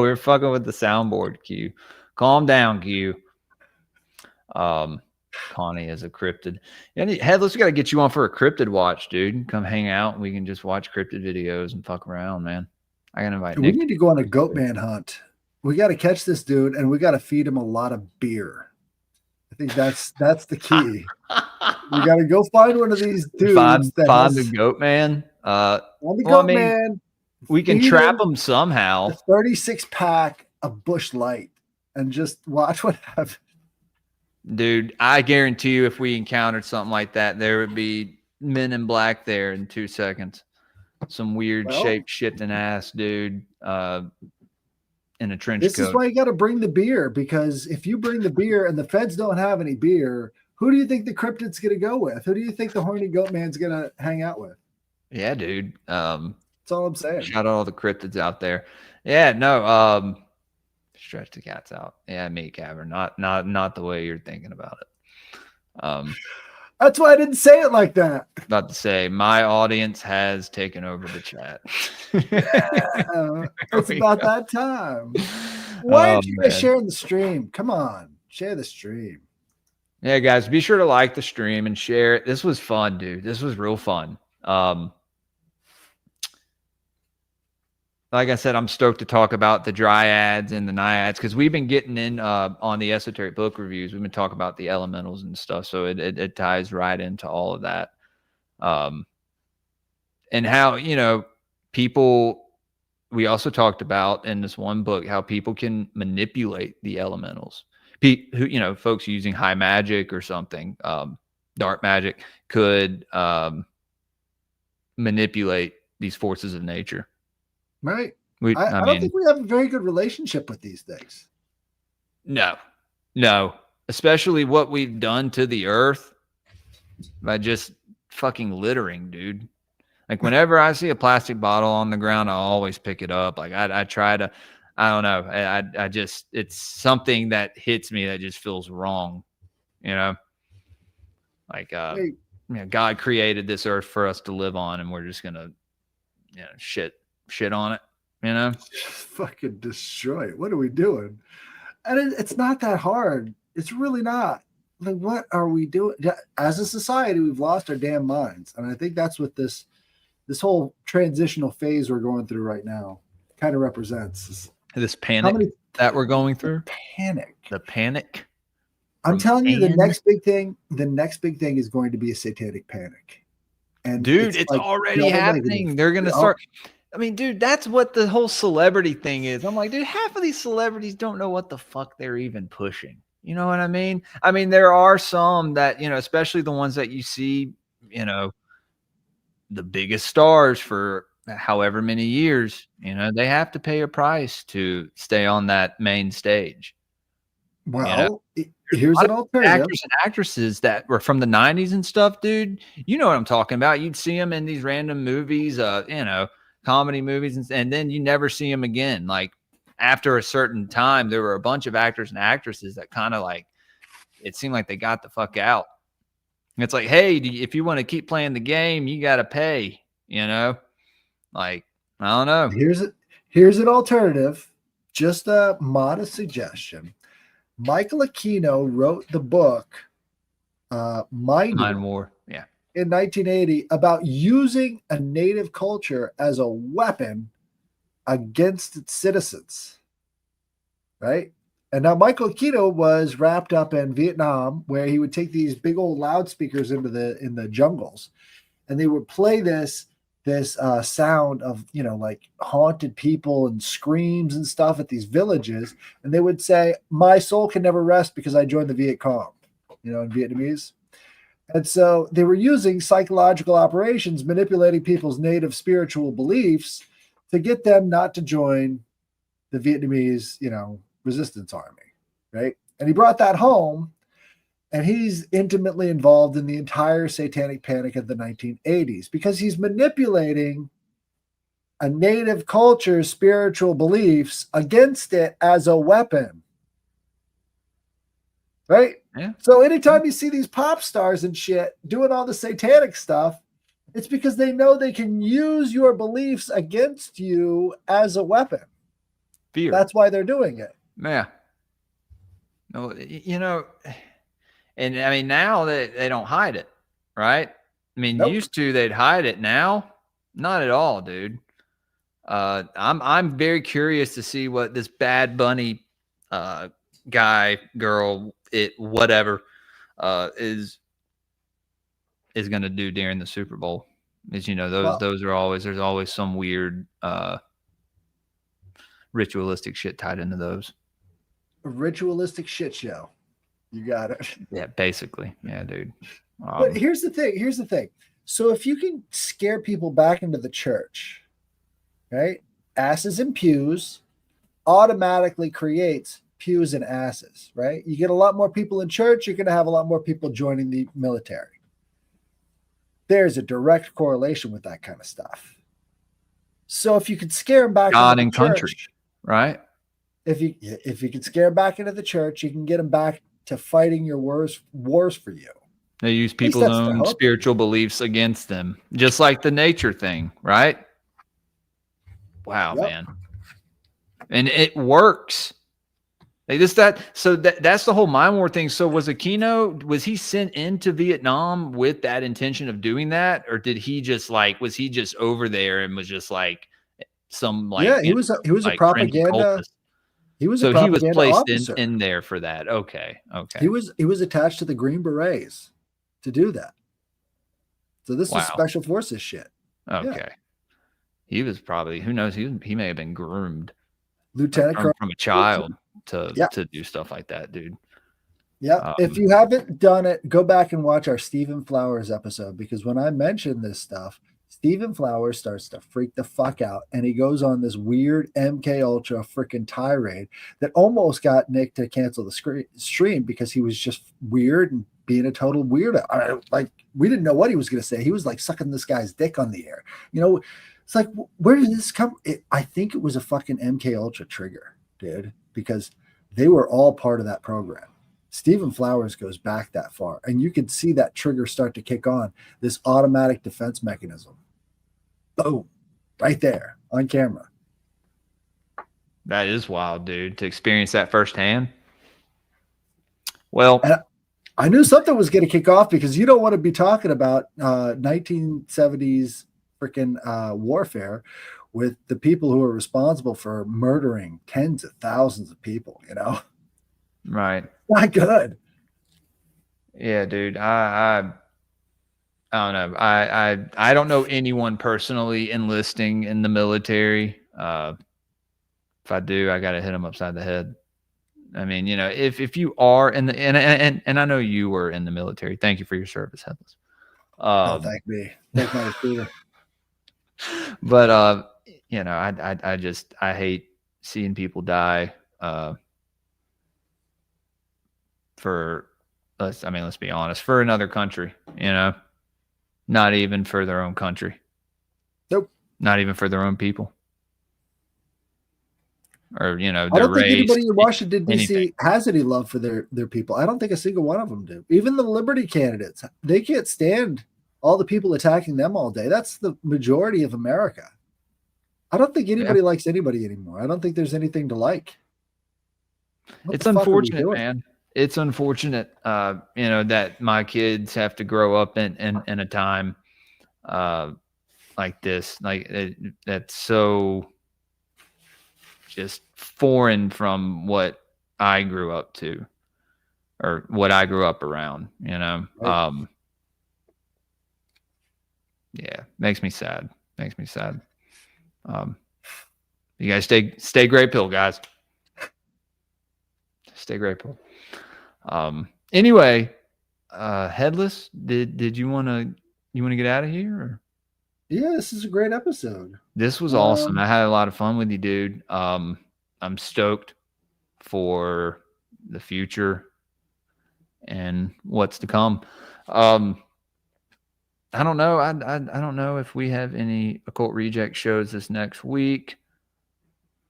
we're fucking with the soundboard, Q. Calm down, Q. Connie is a cryptid. And Headless, we got to get you on for a cryptid watch, dude. Come hang out and we can just watch cryptid videos and fuck around, man. I can invite Nick. We need to go on a goat man hunt. We got to catch this dude and we got to feed him a lot of beer. I think that's the key. We got to go find one of these dudes. Find the goat man. Man. We can trap him somehow. A 36-pack of Busch Light and just watch what happens. Dude, I guarantee you if we encountered something like that, there would be men in black there in 2 seconds. Some weird shape shifting ass dude in a trench coat. This is why you got to bring the beer, because if you bring the beer and the feds don't have any beer, who do you think the cryptid's going to go with? Who do you think the horny goat man's going to hang out with? Yeah, dude. That's all I'm saying. Shout out all the cryptids out there. Yeah, no. Stretch the cats out. Yeah, meat cavern. Not the way you're thinking about it. That's why I didn't say it like that. About to say, my audience has taken over the chat. It's about that time. Why aren't you guys sharing the stream? Come on, share the stream. Yeah, guys, be sure to like the stream and share it. This was fun, dude. This was real fun. Like I said, I'm stoked to talk about the dryads and the naiads because we've been getting in on the esoteric book reviews. We've been talking about the elementals and stuff, so it ties right into all of that. And how people. We also talked about in this one book how people can manipulate the elementals. Who folks using high magic or something, dark magic could manipulate these forces of nature. Right. I don't think we have a very good relationship with these things. No. Especially what we've done to the earth by just fucking littering, dude. Like whenever I see a plastic bottle on the ground, I always pick it up. Like I try to, I don't know. I just, it's something that hits me that just feels wrong. Like, God created this earth for us to live on and we're just going to, shit on it, fucking destroy it. What are we doing? And it's not that hard. It's really not. Like, what are we doing? As a society, we've lost our damn minds. And I think that's what this whole transitional phase we're going through right now kind of represents. This panic that we're going through. The panic. I'm telling you, the next big thing is going to be a satanic panic. And dude, it's like already double happening. negative. They're gonna Oh, start. I mean, dude, that's what the whole celebrity thing is. I'm like, dude, half of these celebrities don't know what the fuck they're even pushing. You know what I mean? I mean, there are some that, you know, especially the ones that you see, you know, the biggest stars for however many years, you know, they have to pay a price to stay on that main stage. You know, well, here's lot an of alternative. actors and actresses that were from the 90s and stuff, dude. You know what I'm talking about. You'd see them in these random movies, you know, comedy movies, and then you never see them again. Like after a certain time, there were a bunch of actors and actresses that kind of like it seemed like they got the fuck out. It's like, hey, if you want to keep playing the game, you got to pay, you know? Like, I don't know. Here's an alternative, just a modest suggestion. Michael Aquino wrote the book Mind Mind War War. Yeah. in 1980 about using a native culture as a weapon against its citizens. Right? And now Michael Aquino was wrapped up in Vietnam, where he would take these big old loudspeakers in the jungles, and they would play this sound of, you know, like haunted people and screams and stuff at these villages, and they would say, "My soul can never rest because I joined the Viet Cong," you know, in Vietnamese. And so they were using psychological operations, manipulating people's native spiritual beliefs to get them not to join the Vietnamese, you know, resistance army, right? And he brought that home, and he's intimately involved in the entire satanic panic of the 1980s because he's manipulating a native culture's spiritual beliefs against it as a weapon, right? Yeah. So anytime you see these pop stars and shit doing all the satanic stuff, it's because they know they can use your beliefs against you as a weapon. Fear. That's why they're doing it. Yeah. No, you know, and I mean, now they don't hide it, right? I mean, Nope. used to they'd hide it. Now, not at all, dude. I'm very curious to see what this Bad Bunny guy, girl, whatever is going to do during the Super Bowl. As you know, those are always there's always some weird ritualistic shit tied into those. A ritualistic shit show. You got it. Yeah, basically. Yeah, dude. But here's the thing. So if you can scare people back into the church, right? Asses and pews automatically creates pews and asses, right? You get a lot more people in church, you're going to have a lot more people joining the military. There's a direct correlation with that kind of stuff. So if you could scare them back God into and the church, country, right? If you could scare them back into the church, you can get them back to fighting your wars for you. They use people's own spiritual beliefs against them, just like the nature thing, right? Wow, man. And it works. That's the whole Mind War thing. So was he sent into Vietnam with that intention of doing that? Or did he just was he just over there and was just like some he was a propaganda. He was placed officer. in there for that. Okay. He was attached to the Green Berets to do that. So this is special forces shit. Okay. Yeah. He was probably, who knows, he may have been groomed Lieutenant from a child to do stuff like that, dude. Yeah. If you haven't done it, go back and watch our Stephen Flowers episode, because when I mention this stuff, Stephen Flowers starts to freak the fuck out, and he goes on this weird MK Ultra freaking tirade that almost got Nick to cancel the stream because he was just weird and being a total weirdo. We didn't know what he was going to say. He was like sucking this guy's dick on the air. You know, it's like, where did this come? I think it was a fucking MK Ultra trigger, dude, because they were all part of that program. Stephen Flowers goes back that far, and you can see that trigger start to kick on, this automatic defense mechanism. Boom, right there on camera. That is wild, dude, to experience that firsthand. Well, and I knew something was going to kick off, because you don't want to be talking about 1970s freaking warfare with the people who are responsible for murdering tens of thousands of people, you know? Right. Not good. Yeah, dude. I I don't know. I don't know anyone personally enlisting in the military. If I do, I got to hit them upside the head. I mean, you know, if you are in the and I know you were in the military. Thank you for your service, Headless. No, thank me. Thank my recruiter. But you know, I hate seeing people die for let's be honest, for another country, you know. Not even for their own country. Nope. Not even for their own people. Or, you know, I their don't think race, anybody in Washington, D.C. anything. has any love for their people. I don't think a single one of them do. Even the Liberty candidates, they can't stand all the people attacking them all day. That's the majority of America. I don't think anybody likes anybody anymore. I don't think there's anything to like. It's unfortunate, man. It's unfortunate, you know, that my kids have to grow up in a time like this. Like that's so just foreign from what I grew up to or what I grew up around, you know. Right. Yeah, makes me sad. Makes me sad. You guys stay Greypilled, guys. Stay Greypilled. Anyway, Headless, did you want to get out of here? Or? Yeah, this is a great episode. This was awesome. I had a lot of fun with you, dude. I'm stoked for the future and what's to come. I don't know. I don't know if we have any Occult Reject shows this next week.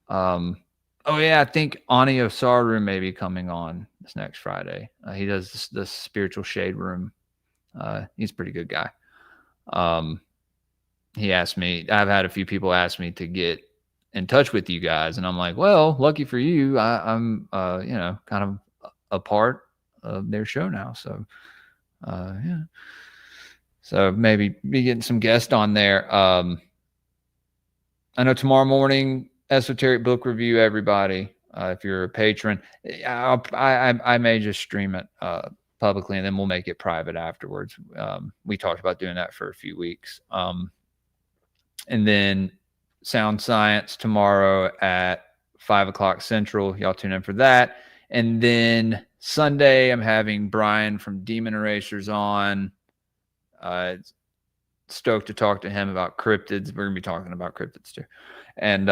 Oh yeah, I think Anio Saru may be coming on this next Friday. He does the Spiritual Shade Room. He's a pretty good guy. He asked me. I've had a few people ask me to get in touch with you guys, and I'm like, well, lucky for you, I'm you know, kind of a part of their show now. So yeah. So maybe be getting some guests on there. I know tomorrow morning, Esoteric Book Review, everybody. If you're a patron, I may just stream it publicly, and then we'll make it private afterwards. We talked about doing that for a few weeks. And then Sound Science tomorrow at 5:00 Central. Y'all tune in for that. And then Sunday, I'm having Brian from Demon Erasers on. Stoked to talk to him about cryptids. We're gonna be talking about cryptids too. And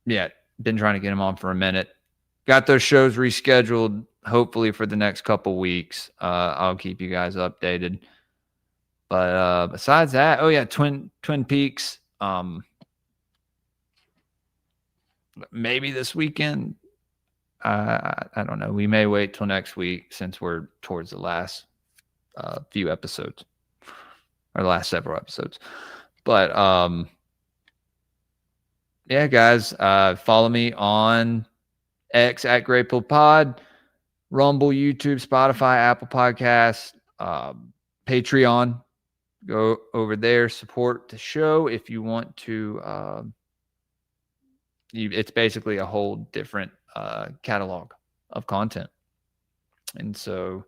yeah, been trying to get him on for a minute. Got those shows rescheduled, hopefully for the next couple weeks. I'll keep you guys updated. But besides that, oh yeah, Twin Peaks. Maybe this weekend. I don't know. We may wait till next week since we're towards the last few episodes, or the last several episodes. But yeah, guys, follow me on X at Greypilled Pod, Rumble, YouTube, Spotify, Apple Podcasts, Patreon. Go over there, support the show if you want to. It's basically a whole different catalog of content, and so,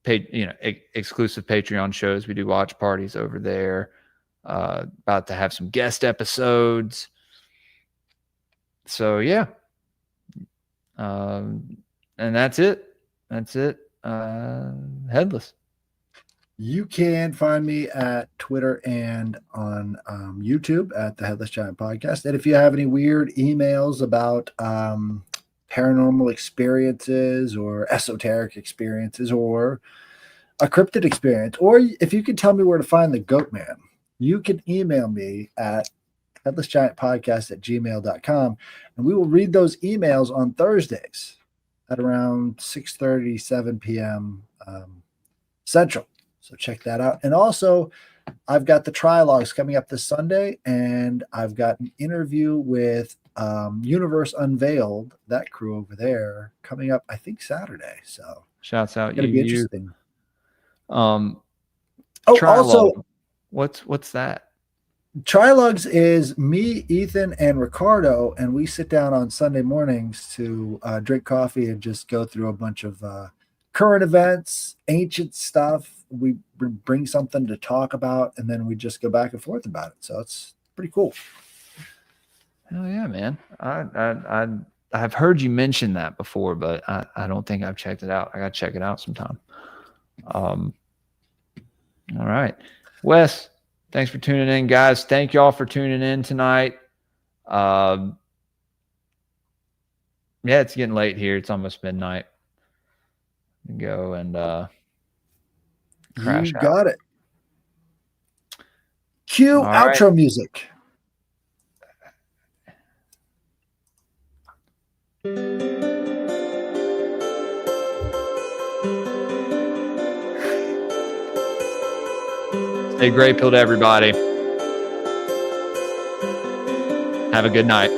exclusive Patreon shows. We do watch parties over there. About to have some guest episodes. So yeah, and that's it. That's it. Headless. You can find me at Twitter and on YouTube at the Headless Giant Podcast. And if you have any weird emails about paranormal experiences or esoteric experiences or a cryptid experience, or if you can tell me where to find the Goat Man, you can email me at headlessgiantpodcast@gmail.com, and we will read those emails on Thursdays at around 6:30, 7 p.m. Central. So check that out. And also, I've got the trilogues coming up this Sunday, and I've got an interview with Universe Unveiled, that crew over there, coming up, I think, Saturday. So shouts out. It's going to be interesting. Also, what's that? Trilogues is me, Ethan, and Ricardo, and we sit down on Sunday mornings to drink coffee and just go through a bunch of current events, ancient stuff. We bring something to talk about, and then we just go back and forth about it. So it's pretty cool. Hell yeah, man. I've heard you mention that before, but I don't think I've checked it out. I got to check it out sometime. All right. Wes, thanks for tuning in, guys. Thank y'all for tuning in tonight. Yeah, it's getting late here. It's almost midnight. Go and crash You out. got it. Cue All outro right. music. Stay Greypilled, everybody. Have a good night.